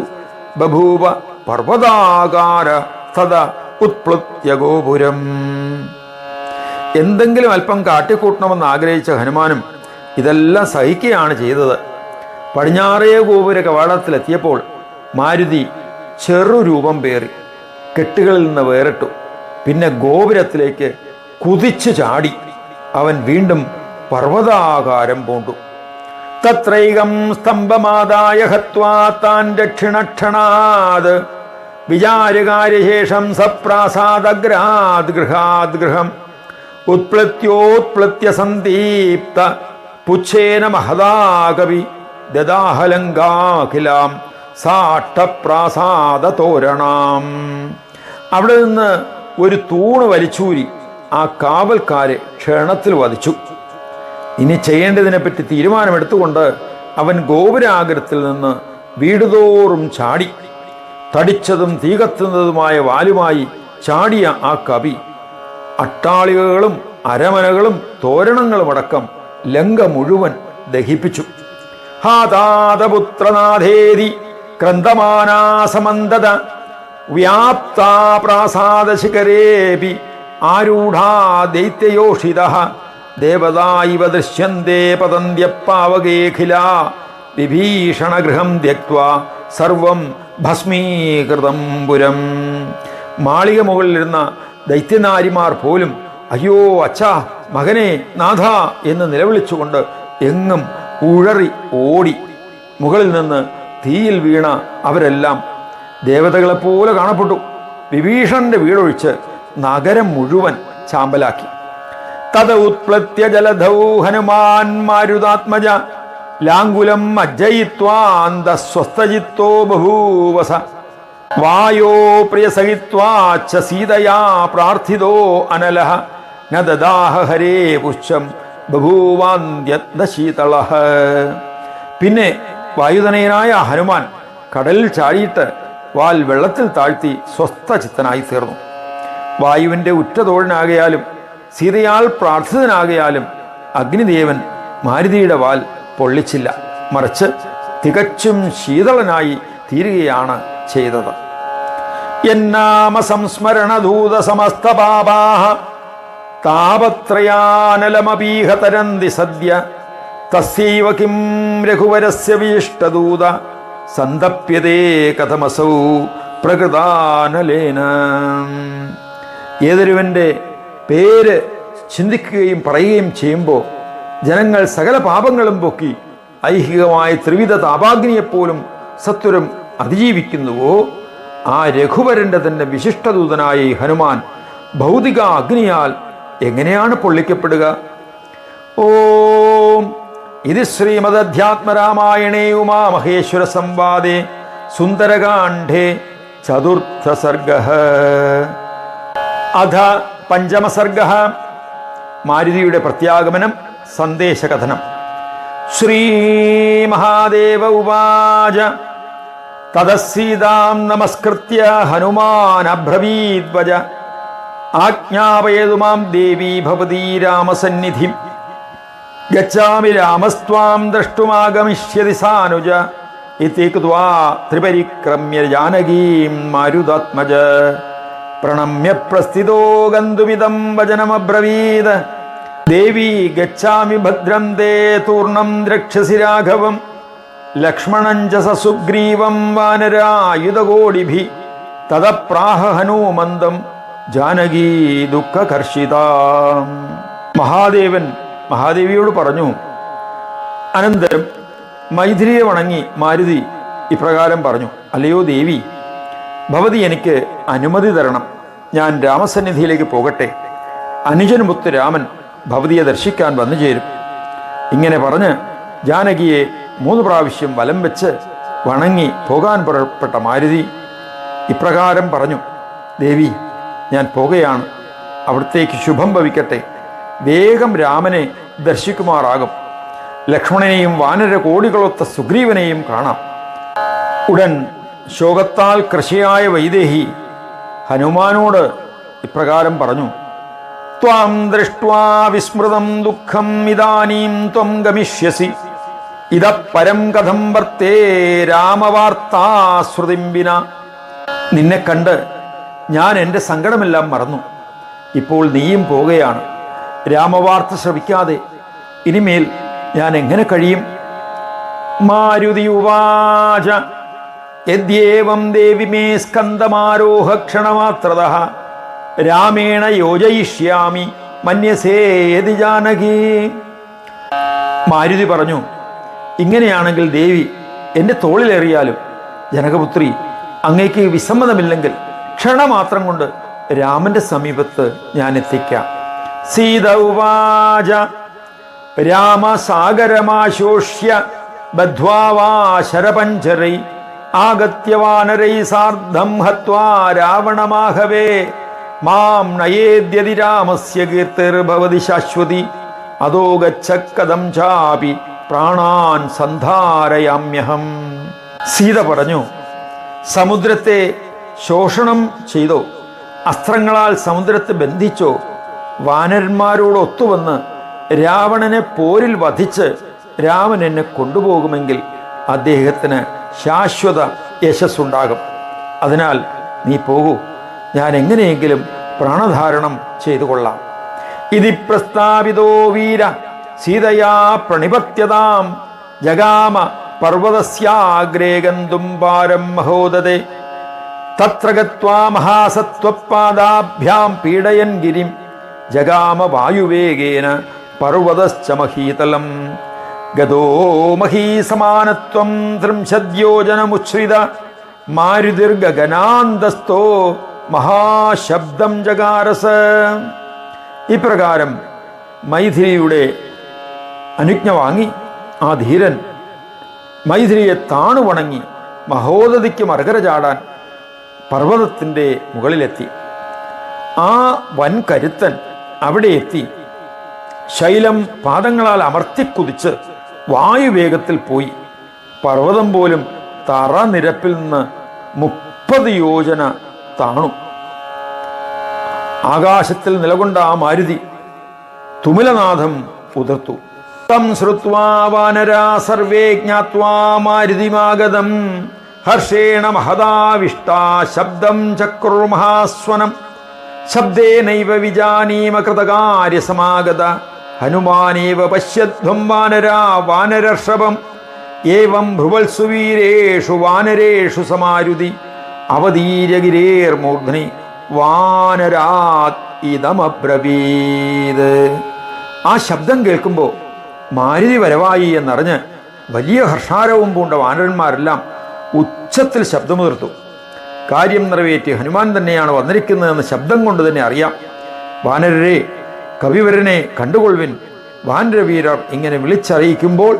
ബഭൂവ പർവ്വതാകാര തദ ഉത്പ്ലുത്യ ഗോപുരം. എന്തെങ്കിലും അല്പം കാട്ടിക്കൂട്ടണമെന്ന് ആഗ്രഹിച്ച ഹനുമാനും ഇതെല്ലാം സഹിക്കുകയാണ് ചെയ്തത്. പടിഞ്ഞാറേ ഗോപുര കവാടത്തിലെത്തിയപ്പോൾ മാരുതി ചെറുരൂപം പേറി കെട്ടുകളിൽ നിന്ന് വേറിട്ടു. പിന്നെ ഗോപുരത്തിലേക്ക് കുതിച്ചു ചാടി അവൻ വീണ്ടും പർവ്വതാകാരം പൂണ്ടു. തത്രൈകം സ്തംഭമാദായ ഹത്വാ താൻ ദക്ഷിണക്ഷണാത് വിചാരകാര്യശേഷം സപ്രാസാദഗ്രാത് ഗൃഹാത് ഗൃഹം ഉത്പ്ലത്യോത്പ്ലത്യ സന്ദീപ്ത പുച്ഛേന മഹദാകവി ദദാഹലങ്കാഖിലാം സാഷ്ടപ്രാസാദ തോരണാം. അവിടെ നിന്ന് ഒരു തൂണ് വലിച്ചൂരി ആ കാവൽക്കാരെ ക്ഷണത്തിൽ വധിച്ചു. ഇനി ചെയ്യേണ്ടതിനെപ്പറ്റി തീരുമാനമെടുത്തുകൊണ്ട് അവൻ ഗോപുരാഗ്രത്തിൽ നിന്ന് വീടുതോറും ചാടി. തടിച്ചതും തീ കത്തുന്നതുമായ വാലുമായി ചാടിയ ആ കവി അട്ടാളികകളും അരമനകളും തോരണങ്ങളുമടക്കം ലങ്ക മുഴുവൻ ദഹിപ്പിച്ചു. ഹാതാതപുത്രനാഥേരി ക്രന്ദമാനാസമന്തത വ്യാപ്താ പ്രാസാദശിഖരേപി ആരൂഢാ ദൈത്യയോഷിതഃ ദേവതാ ഇവ ദൃശ്യന്തേ പതന്ത്യപ്പാവകേഖില വിഭീഷണഗൃഹം ത്യക്ത്വാ സർവം ഭസ്മീകൃതം പുരം. മാളിക മുകളിലിരുന്ന ദൈത്യനാരിമാർ പോലും അയ്യോ അച്ഛാ, മകനെ, നാഥ എന്ന് നിലവിളിച്ചുകൊണ്ട് എങ്ങും ഉഴറി ഓടി. മുകളിൽ നിന്ന് തീയിൽ വീണ അവരെല്ലാം ദേവതകളെപ്പോലെ കാണപ്പെട്ടു. വിഭീഷണന്റെ വീടൊഴിച്ച് നഗരം മുഴുവൻ ചാമ്പലാക്കി. തത ഉത്പ്ലത്യ ജലധൗ ഹനുമാൻ മാരുതാത്മജ ലാങ്കുലം അജ്ജയിത്വാന്തസ്വസ്ഥജിത്തോ ബഭൂവസ വായോ പ്രിയസഹിത്വാച്ച സീതയാ പ്രാർത്ഥിതോ അനലഃ ന ദദാഹ ഹരേ പുച്ഛം ബഭൂവാന്ത്യശീതളഃ. പിന്നെ വായുതനയനായ ഹനുമാൻ കടലിൽ ചാടിയിട്ട് വാൽ വെള്ളത്തിൽ താഴ്ത്തി സ്വസ്ഥചിത്തനായി തീർന്നു. വായുവിൻ്റെ ഉറ്റതോഴനാകയാലും സീതയാൽ പ്രാർത്ഥിതനാകയാലും അഗ്നിദേവൻ മാരുതിയുടെ വാൽ പൊള്ളിച്ചില്ല, മറിച്ച് തികച്ചും ശീതളനായി തീരുകയാണ് ചെയ്തത്. യന്നാമ സംസ്മരണധൂത സമസ്ത പാപാഃ താപത്രയാനലമപീഹ തരന്തി സദ്യ തസ്യൈവ കിം രഘുവരസ്യ വീഷ്ടദൂത സന്തപ്യതേ കഥമസൗ പ്രകൃതാനലേന. ഏതൊരുവൻ്റെ പേര് ചിന്തിക്കുകയും പറയുകയും ചെയ്യുമ്പോൾ ജനങ്ങൾ സകല പാപങ്ങളും പൊക്കി ഐഹികമായ ത്രിവിധ താപാഗ്നിയെപ്പോലും സത്വരം അതിജീവിക്കുന്നുവോ, ആ രഘുവരൻ്റെ തന്നെ വിശിഷ്ടദൂതനായ ഈ ഹനുമാൻ ഭൗതിക അഗ്നിയാൽ എങ്ങനെയാണ് പൊള്ളിക്കപ്പെടുക? ഓം ഇത് ശ്രീമദധ്യാത്മരാമായണേ ഉമാമഹേശ്വര സംവാദേ സുന്ദരകാണ്ഡേ ചതുർത്ഥ സർഗഃ. അധ പഞ്ചമസർഗഃ. മാരുതിയുടെ പ്രത്യാഗമനം, സന്ദേശകഥനം. ശ്രീമഹാദേവ ഉവാച തതഃസീതാം നമസ്കൃത്യ ഹനുമാൻ അബ്രവീദ്വച ആജ്ഞാപയതു മാം ദേവി ഭവതി രാമസന്നിധിം ഗച്ഛാമി രാമസ്ത്വാം ദ്രഷ്ടുമാഗമിഷ്യതി സാനുജ ഇതി കൃത്വാ ത്രിപരിക്രമ്യ ജാനകീം മാരുതാത്മജ പ്രണമ്യ പ്രസ്ഥിതോ ഗന്തുമിദം വചനമബ്രവീത് ദേവി ഗച്ഛാമി ഭദ്രം തേ തൂർണം ദ്രക്ഷസി രാഘവം ലക്ഷ്മണം ച സുഗ്രീവം വാനരായുധകോടിഭിഃ തതപ്രാഹ ഹനുമന്തം ജാനകീ ദുഃഖകർഷിത. മഹാദേവൻ മഹാദേവിയോട് പറഞ്ഞു. അനന്തരം മൈഥിലിയെ വണങ്ങി മാരുതി ഇപ്രകാരം പറഞ്ഞു: അല്ലയോ ദേവി, ഭവതി എനിക്ക് അനുമതി തരണം. ഞാൻ രാമസന്നിധിയിലേക്ക് പോകട്ടെ. അനുജനുമൊത്ത് രാമൻ ഭവതിയെ ദർശിക്കാൻ വന്നു ചേരും. ഇങ്ങനെ പറഞ്ഞ് ജാനകിയെ 3 പ്രാവശ്യം വലം വെച്ച് വണങ്ങി പോകാൻ പുറപ്പെട്ട മാരുതി ഇപ്രകാരം പറഞ്ഞു: ദേവി, ഞാൻ പോകുകയാണ്. അവിടത്തേക്ക് ശുഭം ഭവിക്കട്ടെ. വേഗം രാമനെ ദർശിക്കുമാറാകും. ലക്ഷ്മണനെയും വാനര കോടികളൊത്ത സുഗ്രീവനെയും കാണാം. ഉടൻ ശോകത്താൽ കൃഷിയായ വൈദേഹി ഹനുമാനോട് ഇപ്രകാരം പറഞ്ഞു: ത്വാം ദൃഷ്ട്വാ വിസ്മൃതം ദുഃഖം ഇദാനീം ത്വം ഗമിഷ്യസി ഇദ പരം കഥം വർത്തേ രാമവാർത്താശ്രുതിം വിന. നിന്നെ കണ്ട് ഞാൻ എൻ്റെ സങ്കടമെല്ലാം മറന്നു. ഇപ്പോൾ നീയും പോകുകയാണ്. രാമവാർത്ത ശ്രവിക്കാതെ ഇനിമേൽ ഞാൻ എങ്ങനെ കഴിയും? മാരുതി ഉവാച യദ്യേവം ദേവി മേ സ്കന്ദമാരോഹ ക്ഷണമാത്രതഃ രാമേണ യോജയിഷ്യാമി മന്യസേ യതി ജാനകി. മാരുതി പറഞ്ഞു: ഇങ്ങനെയാണെങ്കിൽ ദേവി എൻ്റെ തോളിലേറിയാലും ജനകപുത്രി, അങ്ങേക്ക് വിസമ്മതമില്ലെങ്കിൽ ക്ഷണമാത്രം കൊണ്ട് രാമന്റെ സമീപത്ത് ഞാൻ എത്തിക്കാം. സീത ഉവാച രാമസാഗരമാശോഷ്യ ബദ്ധ്വാ വാ ശരപഞ്ചരൈ ആഗത്യ വാനരൈ സാർദ്ധം ഹത്വാ രാവണമാഹവേ മാം നയേദ്യതി രാമസ്യ കീർത്തിർഭവതി ശാശ്വതി അതോ ഗച്ഛ കദം ചാപി പ്രാണാൻ സന്ധാരയാമ്യഹം. സീത പറഞ്ഞു: സമുദ്രത്തെ ശോഷണം ചെയ്തോ, അസ്ത്രങ്ങളാൽ സമുദ്രത്തെ ബന്ധിച്ചോ, വാനരന്മാരോട് ഒത്തുവന്ന് രാവണനെ പോരിൽ വധിച്ച് രാമൻ എന്നെ കൊണ്ടുപോകുമെങ്കിൽ അദ്ദേഹത്തിന് ശാശ്വത യശസ്സുണ്ടാകും. അതിനാൽ നീ പോകൂ, ഞാൻ എങ്ങനെയെങ്കിലും പ്രാണധാരണം ചെയ്തു കൊള്ളാം. ഇതി പ്രസ്താവിതോ വീര സീതയാ പ്രണിപത്യതാം ജഗാമ പർവതസ്യാഗ്രേ ഗന്തും പാരം മഹോദതേ തത്ര ഗത്വാ മഹാസത്വപാദാഭ്യാം പീഡയൻ ഗിരിം ജഗാമ വായുവേഗേന പർവതശ്ച മഹീതലം ഗതോ മഹീസമാനത്വം ത്രിംശദ്യോജനമുച്ഛ്രിത മാരുതിർഗഗനാന്തസ്ഥോ മഹാശബ്ദം ജഗാരസ. ഇപ്രകാരം മൈഥിലിയുടെ അനുജ്ഞ വാങ്ങി ആ ധീരൻ മൈഥിലിയെ താണുവണങ്ങി മഹോദതിക്ക് മറുകര ചാടാൻ പർവ്വതത്തിൻ്റെ മുകളിലെത്തി. ആ വൻ കരുത്തൻ അവിടെ എത്തി ശൈലം പാദങ്ങളാൽ അമർത്തിക്കുതിച്ച് വായുവേഗത്തിൽ പോയി. പർവ്വതം പോലും തറനിരപ്പിൽ നിന്ന് 30 യോജന താണു. ആകാശത്തിൽ നിലകൊണ്ട ആ മാരുതി തുമിലനാഥം ഉതിർത്തു. തം ശ്രുത്വാ വാനരാ സർവേ ജ്ഞാത്വാ മാരുതിമാഗതം ഹർഷേണ മഹദാവിഷ്ടാ ശബ്ദം ചക്രുർമഹാസ്വനം ശബ്ദേനൈവ വിജാനീമ കൃതകാര്യസമാഗത ഹനുമാനേവ പശ്യധ്വം വാനരാ വാനരർഷഭം ഏവം ഭ്രുവത്സു വീരേഷു വാനരേഷു സമാരുതി അവതീര്യഗിരേർമൂർധ്നി വാനരാത് ഇതമബ്രവീത്. ആ ശബ്ദം കേൾക്കുമ്പോൾ മാരുതി വരവായി എന്നറിഞ്ഞ് വലിയ ഹർഷാരവും പൂണ്ട വാനരന്മാരെല്ലാം ഉച്ചത്തിൽ ശബ്ദമുതിർത്തു. കാര്യം നിറവേറ്റി ഹനുമാൻ തന്നെയാണ് വന്നിരിക്കുന്നതെന്ന് ശബ്ദം കൊണ്ട് തന്നെ അറിയാം. വാനരരെ, കവിവരനെ കണ്ടുകൊള്ളുവിൻ. വാനരവീരർ ഇങ്ങനെ വിളിച്ചറിയിക്കുമ്പോൾ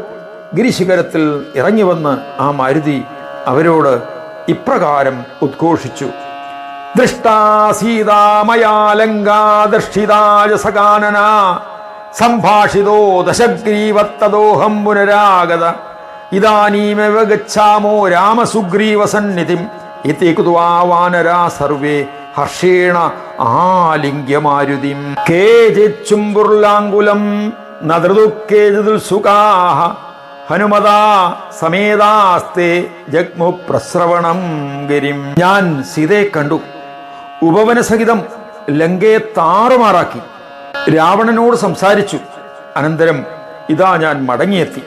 ഗിരിശിഖരത്തിൽ ഇറങ്ങി വന്ന് ആ മാരുതി അവരോട് ഇപ്രകാരം ഉദ്ഘോഷിച്ചു: ദൃഷ്ടാ സീതാമയാലങ്കാ ദർശിതാജസകാനന സംഭാഷിതോ ദശഗ്രീവത്തദോഹം പുനരാഗത ഇദാനീമേവ ഗച്ഛാമോ രാമസുഗ്രീവസന്നിധിം ഇതി കൃത്വാ വാനരാ സർവേ ഹർഷേണ ആലിംഗ്യമാരുതിം കേചിച്ചുംബുർലാങ്കുലം നദൃതു കേചിതുൽസുകാഃ ഹനുമതാ സമേതാസ്തേ ജഗ്മു പ്രസ്രവണം ഗിരിം. ഞാൻ സീതയെ കണ്ടു. ഉപവനസഹിതം ലങ്കയെ താറുമാറാക്കി. രാവണനോട് സംസാരിച്ചു. അനന്തരം ഇതാ ഞാൻ മടങ്ങിയെത്തി.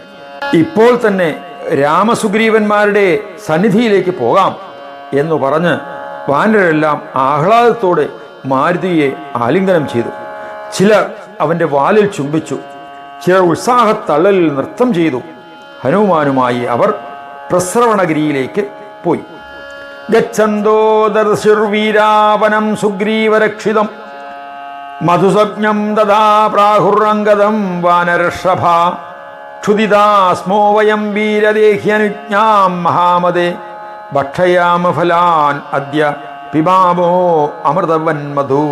ഇപ്പോൾ തന്നെ രാമസുഗ്രീവന്മാരുടെ സന്നിധിയിലേക്ക് പോകാം എന്നു പറഞ്ഞ് വാനരെല്ലാം ആഹ്ലാദത്തോടെ മാരുതിയെ ആലിംഗനം ചെയ്തു. ചിലർ അവൻ്റെ വാലിൽ ചുംബിച്ചു. ചിലർ ഉത്സാഹത്തള്ളലിൽ നൃത്തം ചെയ്തു. ഹനുമാനുമായി അവർ പ്രസ്രവണഗിരിയിലേക്ക് പോയി. ഗച്ഛന്തോ ദർശുർവീരാവനം സുഗ്രീവരക്ഷിതം മധുസജ്ഞം തഥാ പ്രാഹുരംഗതം വാനരഷഭ ക്ഷുദിതാസ്മോ വയം വീരദേഹ്യനുജ്ഞാം മഹാമതേ ഭക്ഷയാമ ഫലാൻ അദ്യ പിബാമോ അമൃതവൻ മധു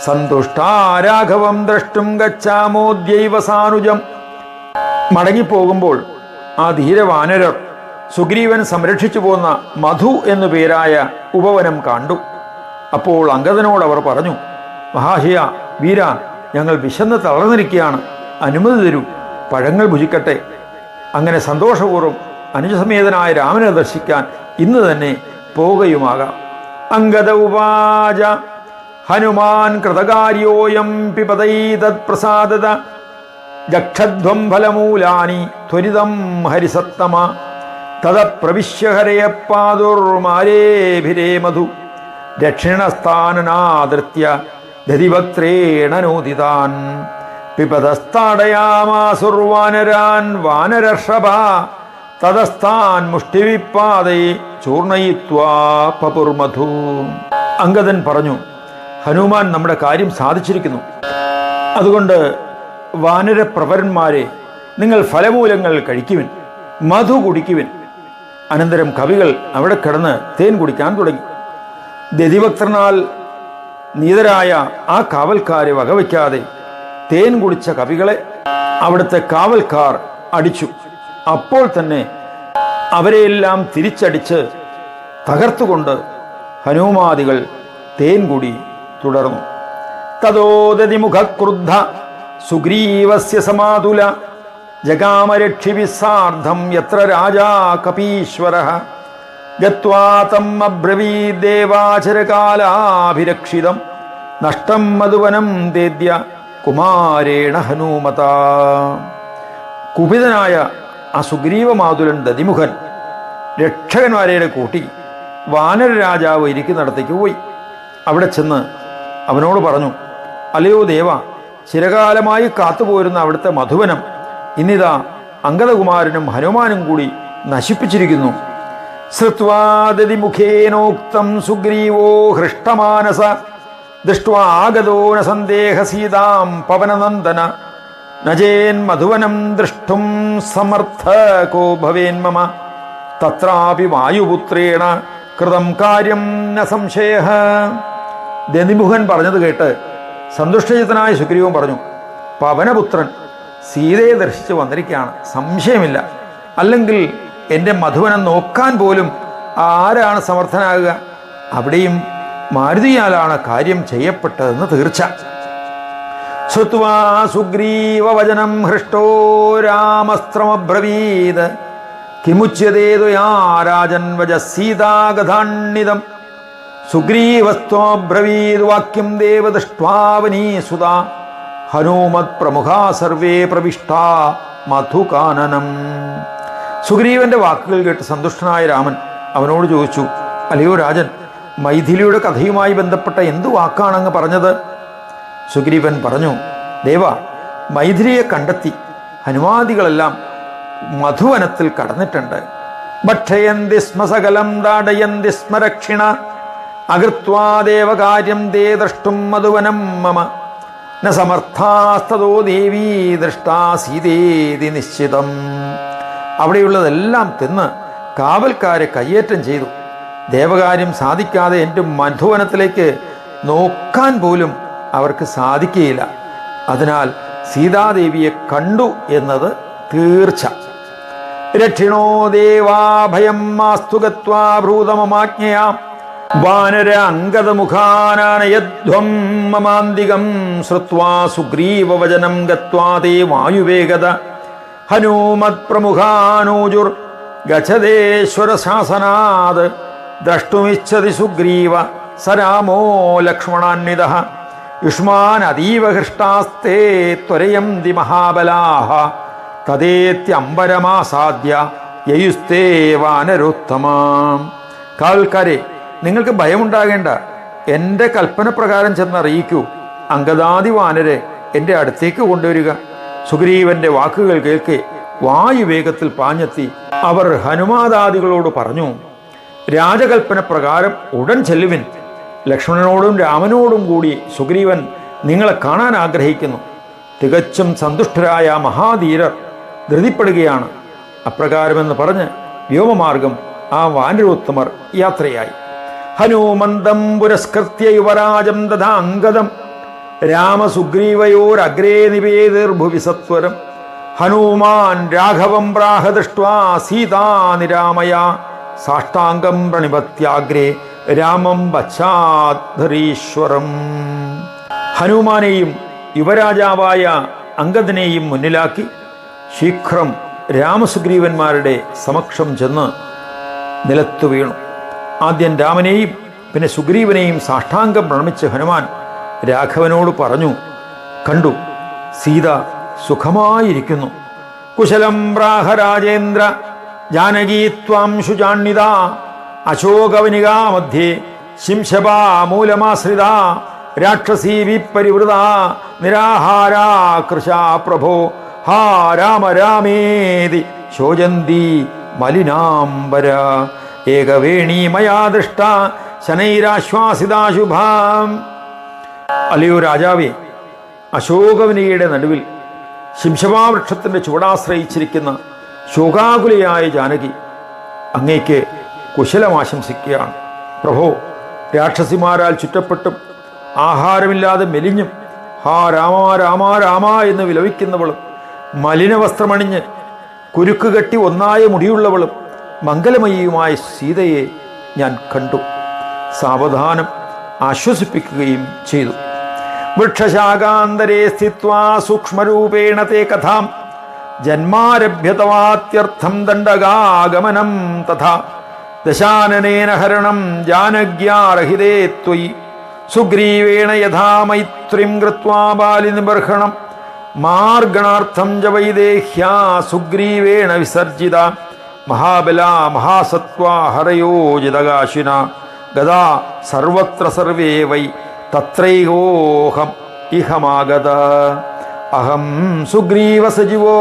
സന്തുഷ്ടാ രാഘവം ദ്രഷ്ടും ഗച്ഛാമോദ്യൈവ സാനുജം. മടങ്ങിപ്പോകുമ്പോൾ ആ ധീരവാനരർ സുഗ്രീവൻ സംരക്ഷിച്ചു പോന്ന മധു എന്നു പേരായ ഉപവനം കണ്ടു. അപ്പോൾ അംഗദനോട് അവർ പറഞ്ഞു: മഹാശയ, വീര, ഞങ്ങൾ വിശന്ന് തളർന്നിരിക്കുകയാണ്, അനുമതി തരൂ, പഴങ്ങൾ ഭുജിക്കട്ടെ. അങ്ങനെ സന്തോഷപൂർവ്വം അനുജസമേതനായ രാമനെ ദർശിക്കാൻ ഇന്ന് തന്നെ പോവുകയുമാകാം. അംഗദ ഉവാച ഹനുമാൻ കൃതകാര്യോയം പിപതൈതത് പ്രസാദത ജക്ഷധ്വം ഫലമൂലാനി ത്വരിതം ഹരിസത്തമ തത പ്രവിശ്യ ഹരയ പാദുർമാരേഭിരേ മധു ദക്ഷിണസ്ഥാനനാദൃത്യ ദതിവക്ത്രേണ നോദിതാൻ പിപതസ്താടയാമാസുർവാനരാൻ വാനരർഷഭ തതസ്ഥാൻ മുഷ്ടിവിപ്പാതൈ ചൂർണയിത്വാ പപുർമധു. അംഗദൻ പറഞ്ഞു: ഹനുമാൻ നമ്മുടെ കാര്യം സാധിച്ചിരിക്കുന്നു. അതുകൊണ്ട് വാനരപ്രവരന്മാരെ, നിങ്ങൾ ഫലമൂലങ്ങൾ കഴിക്കുവിൻ, മധു കുടിക്കുവിൻ. അനന്തരം കവികൾ അവിടെ കിടന്ന് തേൻ കുടിക്കാൻ തുടങ്ങി. ദതിഭക്തനാൽ നീതരായ ആ കാവൽക്കാരെ വകവയ്ക്കാതെ തേൻ കുടിച്ച കവികളെ അവിടുത്തെ കാവൽക്കാർ അടിച്ചു. അപ്പോൾ തന്നെ അവരെയെല്ലാം തിരിച്ചടിച്ച് തകർത്തുകൊണ്ട് ഹനുമാദികൾ തേൻ കുടി തുടർന്നു. തതോദതിമുഖ ക്രുദ്ധ സുഗ്രീവസ്യ സമാതുല ജഗാമരക്ഷിഭിസാർദ്ധം യത്ര രാജാ കപീശ്വരഃ ഗത്വാ തം അബ്രവീദ്ദേവാചരകാലാഭിരക്ഷിതം നഷ്ടം മധുവനം തേദ്യ കുമാരേണ ഹനുമത. കുപിതനായ ആ സുഗ്രീവമാതുലൻ ദതിമുഖൻ രക്ഷകന്മാരെ കൂട്ടി വാനര രാജാവ് ഇരിക്കുന്നിടത്തേക്ക് പോയി. അവിടെ ചെന്ന് അവനോട് പറഞ്ഞു: അല്ലയോ ദേവ, ചിരകാലമായി കാത്തുപോരുന്ന അവിടുത്തെ മധുവനം ഇന്നിതാ അംഗദകുമാരനും ഹനുമാനും കൂടി നശിപ്പിച്ചിരിക്കുന്നു. ശ്രുത്വാ ദതിമുഖേനോക്തം സുഗ്രീവോ ഹൃഷ്ടമാനസ ദൃഷ്ട്വാ ആഗതോ ന സന്ദേഹ സീതാം പവനനന്ദന നജേൻ മധുവനം ദൃഷ്ടും സമർത്ഥകോ ഭവേൻ മമ തത്രാപി വായുപുത്രേണ കൃതം കാര്യം ന സംശയ. ദന്തിമുഖൻ പറഞ്ഞത് കേട്ട് സന്തുഷ്ടചിത്തനായ സുഗ്രീവൻ പറഞ്ഞു, പവനപുത്രൻ സീതയെ ദർശിച്ച് വന്നിരിക്കുകയാണ്, സംശയമില്ല. അല്ലെങ്കിൽ എൻ്റെ മധുവനം നോക്കാൻ പോലും ആരാണ് സമർത്ഥനാകുക? അവിടെയും മാരുതിയാലാണ് കാര്യം ചെയ്യപ്പെട്ടതെന്ന് തീർച്ച. ശ്രുത്വാ സുഗ്രീവവചനം ഹൃഷ്ടോ രാമസ്ത്രമബ്രവീത് കിമുച്യതേതുയാ രാജൻ വജസീതാഗതാണ്ണിതം. സുഗ്രീവസ്ത്വബ്രവീത് വാക്യം ദേവദൃഷ്ട്വാവനീസുത ഹനുമത് പ്രമുഖാ സർവേ പ്രവിഷ്ടാ മധുകാനനം. സുഗ്രീവന്റെ വാക്കുകൾ കേട്ട് സന്തുഷ്ടനായ രാമൻ അവനോട് ചോദിച്ചു, അല്ലയോ രാജൻ, മൈഥിലിയുടെ കഥയുമായി ബന്ധപ്പെട്ട എന്തു വാക്കാണ് അങ്ങ് പറഞ്ഞത്? സുഗ്രീവൻ പറഞ്ഞു, ദേവ, മൈഥിലിയെ കണ്ടെത്തി ഹനുമാദികളെല്ലാം മധുവനത്തിൽ കടന്നിട്ടുണ്ട്. ഭക്ഷയന്തി സ്മ സകലം ദാടയന്തി സ്മ രക്ഷിണ അകൃത്വാ ദേവകാര്യം ദേ ദ്രഷ്ടും മധുവനം മമ ന സമർത്ഥാസ്തോ ദേവീ ദൃഷ്ടാ സീതേതി നിശ്ചിതം. അവിടെയുള്ളതെല്ലാം തിന്ന് കാവൽക്കാരെ കയ്യേറ്റം ചെയ്തു. ദേവകാര്യം സാധിക്കാതെ എൻ്റെ മധുവനത്തിലേക്ക് നോക്കാൻ പോലും അവർക്ക് സാധിക്കുകയില്ല. അതിനാൽ സീതാദേവിയെ കണ്ടു എന്നത് തീർച്ച. രക്ഷിണോ ദേവാഭയം മാസ്തു ഗത്വാ ഭ്രൂതമമാജ്ഞയാം വാനര അംഗദമുഖാനാനയധ്വം മമാന്തികം ശ്രുത്വാ സുഗ്രീവവചനം ഗത്വാ തേ വായുവേഗത ഹനുമത് പ്രമുഖാനൂജുർ ഗച്ഛതേശ്വര ശാസനാത് ദ്രഷ്ടുമിച്ഛതി സുഗ്രീവ സരാമോ ലക്ഷ്മണാന്വിതഃ യുഷ്മാൻ അതീവ ഹൃഷ്ടാസ്തേ ത്വരയന്തി മഹാബലാഃ തദേത്യംബരമാസാദ്യ യയുസ്തേ വാനരോത്തമാം. കാവൽക്കാരെ, നിങ്ങൾക്ക് ഭയമുണ്ടാകേണ്ട. എൻ്റെ കൽപ്പന പ്രകാരം ചെന്നറിയിക്കൂ. അംഗദാദി വാനരെ എൻ്റെ അടുത്തേക്ക് കൊണ്ടുവരിക. സുഗ്രീവന്റെ വാക്കുകൾ കേൾക്കെ വായുവേഗത്തിൽ പാഞ്ഞെത്തി അവർ ഹനുമാദാദികളോട് പറഞ്ഞു, രാജകൽപ്പന പ്രകാരം ഉടൻ ചെല്ലുവിൻ. ലക്ഷ്മണനോടും രാമനോടും കൂടി സുഗ്രീവൻ നിങ്ങളെ കാണാൻ ആഗ്രഹിക്കുന്നു. തികച്ചും സന്തുഷ്ടരായ മഹാധീരർ ധൃതിപ്പെടുകയാണ്. അപ്രകാരമെന്ന് പറഞ്ഞ് വ്യോമമാർഗം ആ വാനരോത്തമർ യാത്രയായി. ഹനുമന്തം പുരസ്കൃത്യ യുവരാജം തഥാ അംഗദം രാമസുഗ്രീവയോരഗ്രേ നിവേദിർഭുവി സത്വരം ഹനുമാൻ രാഘവം പ്രാഹ ദൃഷ്ട്വാ സീതാ നിരാമയ സാഷ്ടാംഗം പ്രണിപത്യാഗ്രേ രാമം പശ്ചാദ്ധരീശ്വരം. ഹനുമാനെയും യുവരാജാവായ അംഗദനെയും മുന്നിലാക്കി ശീഘ്രം രാമസുഗ്രീവന്മാരുടെ സമക്ഷം ചെന്ന് നിലത്തു വീണു. ആദ്യം രാമനെയും പിന്നെ സുഗ്രീവനെയും സാഷ്ടാംഗം പ്രണമിച്ച് ഹനുമാൻ രാഘവനോട് പറഞ്ഞു, കണ്ടു, സീത സുഖമായിരിക്കുന്നു. കുശലം പ്രാഹ രാജേന്ദ്ര ജാനകീ ത്വാം ശുചാണ്ണിത അശോകവനികാ മധ്യേ ശിംശപാ മൂലമാശ്രിത രാക്ഷസീ വിപരിവൃത നിരാഹാരാ കൃശാ പ്രഭോ ഹാ രാമ രാമേതി ശോചന്തി മലിനാംബര ഏകവേണീ മയാ ദൃഷ്ട ശനൈരാശ്വാസിതാശുഭാം. അല്ലയോ രാജാവേ, അശോകവനികയുടെ നടുവിൽ ശിംശപാവൃക്ഷത്തിൻ്റെ ചുവടാശ്രയിച്ചിരിക്കുന്ന ശോകാകുലയായ ജാനകി അങ്ങേക്ക് കുശലമാശംസിക്കുകയാണ്. പ്രഭോ, രാക്ഷസിമാരാൽ ചുറ്റപ്പെട്ടും ആഹാരമില്ലാതെ മെലിഞ്ഞും ഹാ രാമ രാമ രാമ എന്ന് വിലപിക്കുന്നവളും മലിനവസ്ത്രമണിഞ്ഞ് കുരുക്ക് കെട്ടി ഒന്നായ മുടിയുള്ളവളും മംഗലമയിയുമായ സീതയെ ഞാൻ കണ്ടു. സാവധാനം ആശ്വസിപ്പിക്കുകയും ചെയ്തു. വൃക്ഷശാഖാന്തരേ സ്ഥിത്വാ സൂക്ഷ്മരൂപേണ തേ കഥാം ജന്മാരഭ്യതവാത്യർത്ഥം ദണ്ഡകാഗമനം തഥാ ദശാനനേന ഹരണം ജാനഗ്യാരഹിതേ ത്വയി സുഗ്രീവേണ യഥാ മൈത്രിം കൃത്വാ ബാലിനിബർഹണം മാർഗണാർത്ഥം ച വൈദേഹ്യാ സുഗ്രീവേണ വിസർജിത മഹാബല മഹാസത്വാ ഹരയോജിതകാശിന ഗദാ സർവത്ര സർവേ വൈ തത്രൈകോഹം ഇഹമാഗത അഹം സുഗ്രീവ സജീവോ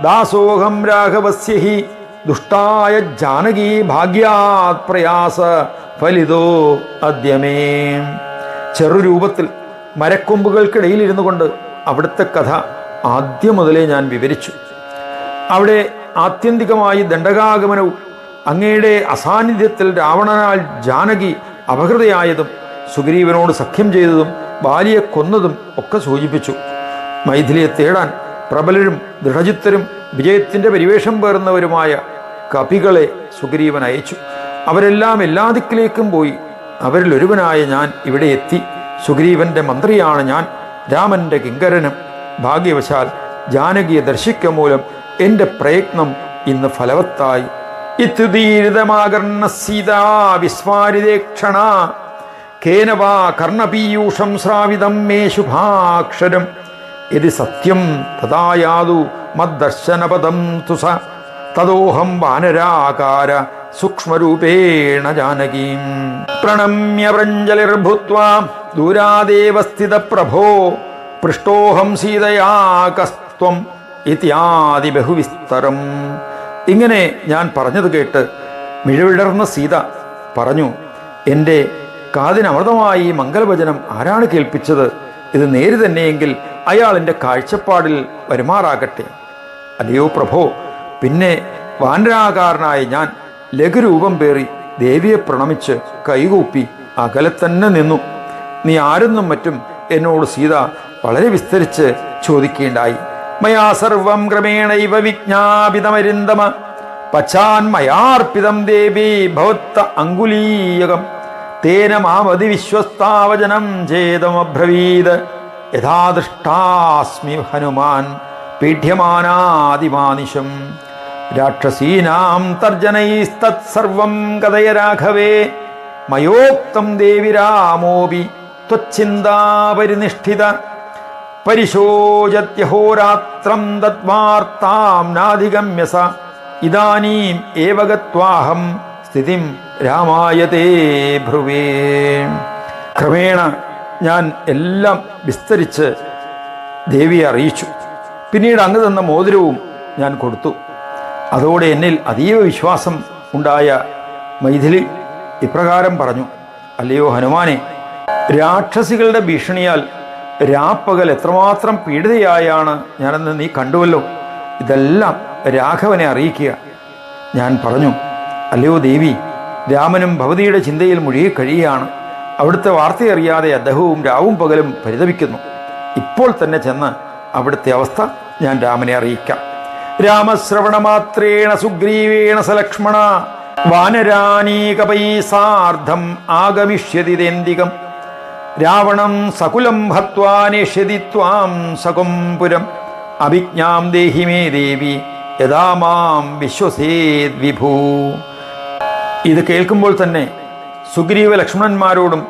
ദാസോഹം രാഘവസ്യ ഹി ദുഷ്ടായ ജാനകീ ഭാഗ്യാത് പ്രയാസ ഫലിതോ അദ്യമേ. ചെറുരൂപത്തിൽ മരക്കൊമ്പുകൾക്കിടയിൽ ഇരുന്നു കൊണ്ട് അവിടുത്തെ കഥ ആദ്യം മുതലേ ഞാൻ വിവരിച്ചു. അവിടെ ആത്യന്തികമായി ദണ്ഡകാഗമനവും അങ്ങയുടെ അസാന്നിധ്യത്തിൽ രാവണനാൽ ജാനകി അപഹൃതയായതും സുഗ്രീവനോട് സഖ്യം ചെയ്തതും ബാലിയെ കൊന്നതും ഒക്കെ സൂചിപ്പിച്ചു. മൈഥിലിയെ തേടാൻ പ്രബലരും ദൃഢചിത്തരും വിജയത്തിൻ്റെ പരിവേഷം പേറുന്നവരുമായ കപികളെ സുഗ്രീവൻ അയച്ചു. അവരെല്ലാം എല്ലാ ദിക്കിലേക്കും പോയി. അവരിൽ ഒരുവനായ ഞാൻ ഇവിടെ എത്തി. സുഗ്രീവന്റെ മന്ത്രിയാണ് ഞാൻ, രാമന്റെ കിങ്കരനും. ഭാഗ്യവശാൽ ജാനകിയെ ദർശിക്കുക മൂലം എൻ്റെ പ്രയത്നം ഇന്ന് ഫലവത്തായി. ഇത്യുദീരിതമാകർണ സീതാ വിസ്മാരിതേക്ഷണ കേന വാ കർണപീയൂഷം ശ്രാവിതം മേ ശുഭാക്ഷരം യദി സത്യം തഥായാതു മദ്ദർശനപദം തുസ തദോഹം വാനരാകാര സൂക്ഷ്മരൂപേണ ജാനകീം പ്രണമ്യ പ്രഞ്ജലിർഭൂത്വാ ദൂരാദേവ സ്ഥിത പ്രഭോ പൃഷ്ടോഹം സീതയാ കസ്ത്വം ഇത്യാദി ബഹുവിസ്തരം. ഇങ്ങനെ ഞാൻ പറഞ്ഞത് കേട്ട് മിഴവിടർന്ന സീത പറഞ്ഞു, എൻ്റെ കാതിനമൃതമായി ഈ മംഗളവചനം ആരാണ് കേൾപ്പിച്ചത്? ഇത് നേര് തന്നെയെങ്കിൽ അയാൾ എൻ്റെ കാഴ്ചപ്പാടിൽ വരുമാറാകട്ടെ. അല്ലയോ പ്രഭോ, പിന്നെ വാനരാകാരനായ ഞാൻ ലഘുരൂപം പേറി ദേവിയെ പ്രണമിച്ച് കൈകൂപ്പി അകലെ തന്നെ നിന്നു. നീ ആരെന്നും മറ്റും എന്നോട് സീത വളരെ വിസ്തരിച്ച് ചോദിക്കേണ്ടായി. മയാ സർവം ക്രമേണൈവ വിജ്ഞാപിതമരിന്തമ പശ്ചാന്മയാർപ്പിതം ദേവി ഭവത്ത അങ്കുലീയകം തേന മാമതി വിശ്വസ്താവചനം ചേതമബ്രവീത് യഥാദൃഷ്ടാസ്മി ഹനുമാൻ പീഠ്യമാനാദിമാനിശം രാക്ഷസീനാം തർജനൈസ്തത്സർവം കഥയ രാഘവേ മയോക്തം ദേവി രാമോപി ത്വച്ഛിന്താപരിനിഷ്ഠിത പരിശോചത്യഹോരാത്രം തദ്വാർത്താം നാധിഗമ്യസ ഇദാനീം ഏവ ഗത്വാഹം സ്ഥിതിം രാമായതേ ഭ്രുവേ. ക്രമേണ ഞാൻ എല്ലാം വിസ്തരിച്ച് ദേവിയെ അറിയിച്ചു. പിന്നീട് അങ്ങ് തന്ന മോതിരവും ഞാൻ കൊടുത്തു. അതോടെ എന്നിൽ അതീവ വിശ്വാസം ഉണ്ടായ മൈഥിലി ഇപ്രകാരം പറഞ്ഞു, അല്ലയോ ഹനുമാനെ, രാക്ഷസികളുടെ ഭീഷണിയാൽ രാപ്പകൽ എത്രമാത്രം പീഡിതയായാണ് ഞാനെന്ന് നീ കണ്ടുവല്ലോ. ഇതെല്ലാം രാഘവനെ അറിയിക്കുക. ഞാൻ പറഞ്ഞു, അല്ലയോ ദേവി, രാമനും ഭവതിയുടെ ചിന്തയിൽ മുഴുകിക്കഴിയുകയാണ്. അവിടുത്തെ വാർത്തയറിയാതെ അദ്ദേഹവും രാവും പകലും പരിതപിക്കുന്നു. ഇപ്പോൾ തന്നെ ചെന്ന് അവിടുത്തെ അവസ്ഥ ഞാൻ രാമനെ അറിയിക്കാം. രാമശ്രവണമാത്രേണ സുഗ്രീവേണ സലക്ഷ്മണ വാനരാനീകപൈസാർദ്ധം ആഗമിഷ്യതി തേന്തികം രാവണം സകുലം ഹത്വാ നേഷ്യതി ത്വാം സകുംപുരം അഭിജ്ഞാം ദേഹി മേ ദേവി യഥാ മാം വിശ്വസേത് വിഭൂ. ഇത് കേൾക്കുമ്പോൾ തന്നെ സുഗ്രീവ ലക്ഷ്മണന്മാരോടും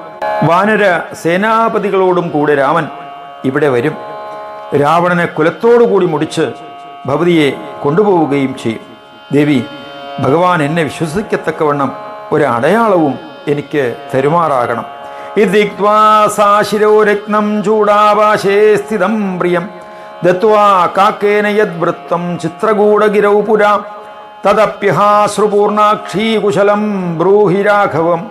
വാനര സേനാപതികളോടും കൂടെ രാമൻ ഇവിടെ വരും. രാവണനെ കുലത്തോടുകൂടി മുടിച്ച് ഭവതിയെ കൊണ്ടുപോവുകയും ചെയ്യും. ദേവി, ഭഗവാൻ എന്നെ വിശ്വസിക്കത്തക്കവണ്ണം ഒരടയാളവും എനിക്ക് തരുമാറാകണം. ഇദിക്വാ സാശിരോരത്നം ചൂടാപാശേ സ്ഥിതം പ്രിയം ദത്വാ കാക്കേന യദ്വൃത്തം ചിത്രകൂടഗിരൗ പുരാ തദപ്യഹാശ്രുപൂർണാക്ഷീ കുശലം ബ്രൂഹി രാഘവം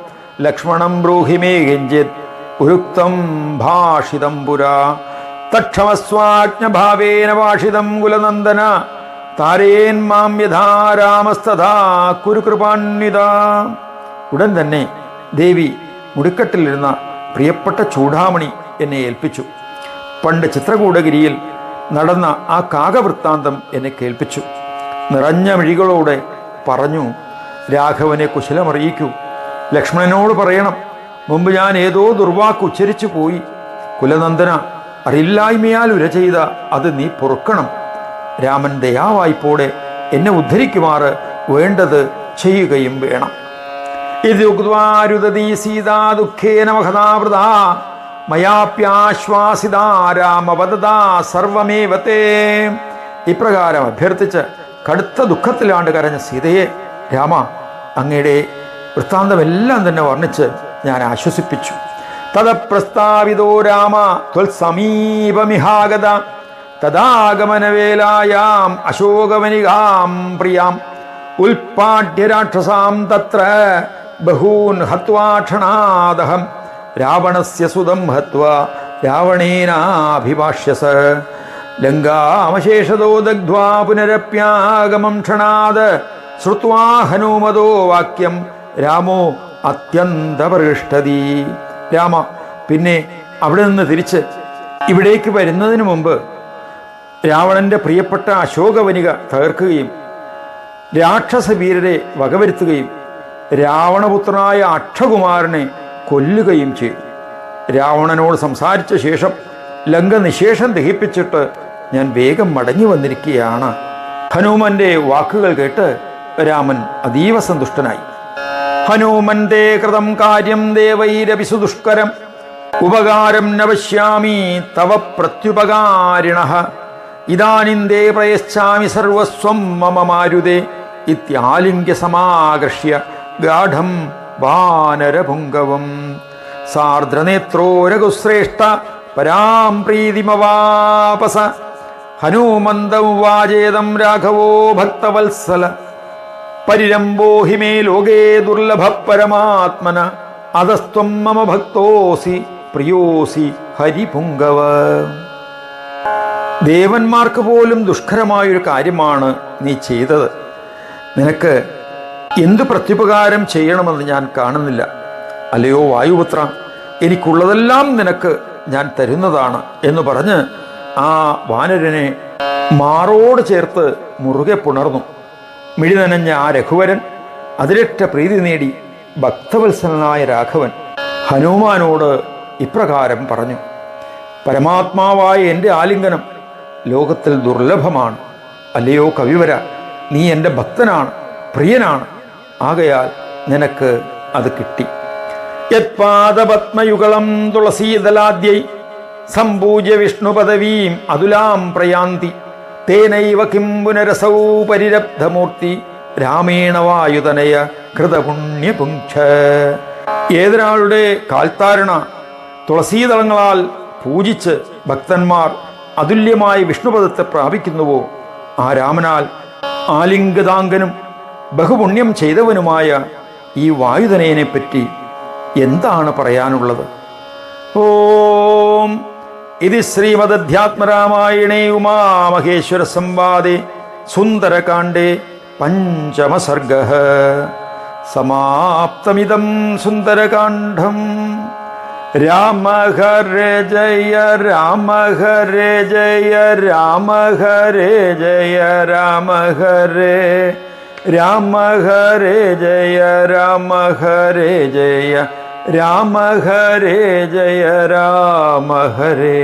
ലക്ഷ്മണം ബ്രൂഹി മേ കിഞ്ചിത് ഉരുക്തം ഭാഷിതം പുരാ തക്ഷമസ്വാജ്ഞഭാവേന ഭാഷിതം കുലനന്ദന താരേൻ മാം യഥാ രാമസ്തഥാ കുരുകൃപാന്വിത. ഉടൻ തന്നെ ദേവി മുടിക്കട്ടിലിരുന്ന പ്രിയപ്പെട്ട ചൂടാമണി എന്നെ ഏൽപ്പിച്ചു. പണ്ട് ചിത്രകൂടഗിരിയിൽ നടന്ന ആ കാകവൃത്താന്തം എന്നെ കേൾപ്പിച്ചു. നിറഞ്ഞ മിഴികളോടെ പറഞ്ഞു, രാഘവനെ കുശലമറിയിക്കൂ. ലക്ഷ്മണനോട് പറയണം, മുമ്പ് ഞാൻ ഏതോ ദുർവാക്ക് ഉച്ചരിച്ചു പോയി. കുലനന്ദന, അറിയില്ലായ്മയാൽ ഉര ചെയ്ത അത് നീ പൊറുക്കണം. രാമൻ ദയാവായ്പോടെ എന്നെ ഉദ്ധരിക്കുമാറ് വേണ്ടത് ചെയ്യുകയും വേണം. ഇതുക്വാരുദതി സീതാ ദുഃഖേന മഹതാവൃത മയാപ്യാശ്വാസിതാ രാമവദതാ സർവമേവ തേ. ഇപ്രകാരം അഭ്യർത്ഥിച്ച് കടുത്ത ദുഃഖത്തിലാണ്ട് കരഞ്ഞ സീതയെ രാമ, അങ്ങയുടെ വൃത്താന്തമെല്ലാം തന്നെ വർണ്ണിച്ച് ഞാൻ ആശ്വസിപ്പിച്ചു. തദപ്രസ്താവിതോ രാമ ത്വൽസമീപമിഹാഗത തദാഗമനവേലായാം അശോകവനികാം പ്രിയാം ഉൽപാട്യ രാക്ഷസാം തത്ര ബഹൂൻ ഹത്വാ ക്ഷണാദഹം രാവണസ്യ സുതം ഹത്വാ രാവണേനാഭിഭാഷ്യസ ലങ്കാമശേഷതോ ദഗ്ധ്വാ പുനരപ്യാഗമം ക്ഷണാദ് ശ്രുത്വാ ഹനുമതോ വാക്യം രാമോ അത്യന്തപൃഷ്ടതി. രാമ പിന്നെ അവിടെ നിന്ന് തിരിച്ച് ഇവിടേക്ക് വരുന്നതിന് മുമ്പ് രാവണന്റെ പ്രിയപ്പെട്ട അശോകവനിക തകർക്കുകയും രാക്ഷസവീരരെ വകവരുത്തുകയും രാവണപുത്രനായ അക്ഷകുമാരനെ കൊല്ലുകയും ചെയ്തു. രാവണനോട് സംസാരിച്ച ശേഷം ലങ്ക നിശേഷം ദഹിപ്പിച്ചിട്ട് ഞാൻ വേഗം മടങ്ങി വന്നിരിക്കുകയാണ്. ഹനുമന്റെ വാക്കുകൾ കേട്ട് രാമൻ അതീവ സന്തുഷ്ടനായി. ഹനുമന്തേ കൃതം കാര്യം ദേവൈരപി സുദുഷ്കരം ഉപകാരം ന പശ്യാമി തവ പ്രത്യുപകാരിണഃ ഇദാനിന്തേ പ്രയച്ഛാമി സർവസ്വം മമ മാരുതേ ഇത്യാലിംഗ്യ സമാകർഷ്യ ഗാഢം വാനരപുങ്കവം. സാർദ്രനേത്രോ രഘുശ്രേഷ്ഠ പരാം പ്രീതിമവാപസ ഹനുമന്തമുവാചേദം രാഘവോ ഭക്തവത്സല പരിരംഭോ ഹി മേ ലോകേ ദുർലഭ പരമാത്മന അധസ്ത്വം മമ ഭക്തോസി പ്രിയോസി ഹരിപുങ്കവ. ദേവന്മാർക്ക് പോലും ദുഷ്കരമായൊരു കാര്യമാണ് നീ ചെയ്തത്. നിനക്ക് എന്തു പ്രത്യുപകാരം ചെയ്യണമെന്ന് ഞാൻ കാണുന്നില്ല. അല്ലയോ വായുപുത്ര, എനിക്കുള്ളതെല്ലാം നിനക്ക് ഞാൻ തരുന്നതാണ് എന്ന് പറഞ്ഞ് ആ വാനരനെ മാറോട് ചേർത്ത് മുറുകെ പുണർന്നു. മിഴിനനഞ്ഞ ആ രഘുവരൻ അതിരറ്റ പ്രീതി നേടി ഭക്തവത്സലനായ രാഘവൻ ഹനുമാനോട് ഇപ്രകാരം പറഞ്ഞു: പരമാത്മാവായ എൻ്റെ ആലിംഗനം ലോകത്തിൽ ദുർലഭമാണ്. അല്ലയോ കവിവര, നീ എൻ്റെ ഭക്തനാണ്, പ്രിയനാണ്. ആകയാൽ നിനക്ക് അത് കിട്ടി. യത്പാദപത്മയുഗളം തുളസീദലാദ്യൈ സംപൂജ്യ വിഷ്ണുപദവീം അതുലാം പ്രയാന്തി തേനൈവ കിം പുനരസൗ പരിരബ്ധമൂർത്തി രാമേണ വായുതനയ കൃതപുണ്യപുങ്ക്ഷ. ഏതൊരാളുടെ കാൽത്താരണ തുളസീദളങ്ങളാൽ പൂജിച്ച് ഭക്തന്മാർ അതുല്യമായ വിഷ്ണുപദത്തെ പ്രാപിക്കുന്നുവോ, ആ രാമനാൽ ആലിംഗതാംഗനും ബഹുപുണ്യം ചെയ്തവനുമായ ഈ വായുതനയനെ പറ്റി എന്താണ് പറയാനുള്ളത്? ഓം ഇത് ശ്രീമദധ്യാത്മരാമായണേ ഉമാമഹേശ്വര സംവാദേ സുന്ദരകാണ്ഡേ പഞ്ചമസർഗഃ സമാപ്തമിദം സുന്ദരകാണ്ഡം. രാമ ഹരേ ജയ രാമ ഹരേ ജയ രാമ ഹരേ ജയ രാമ ഹരേ രാമ ഹരേ ജയ രാമ ഹരേ ജയ രാമ ഹരേ ജയ രാമ ഹരേ.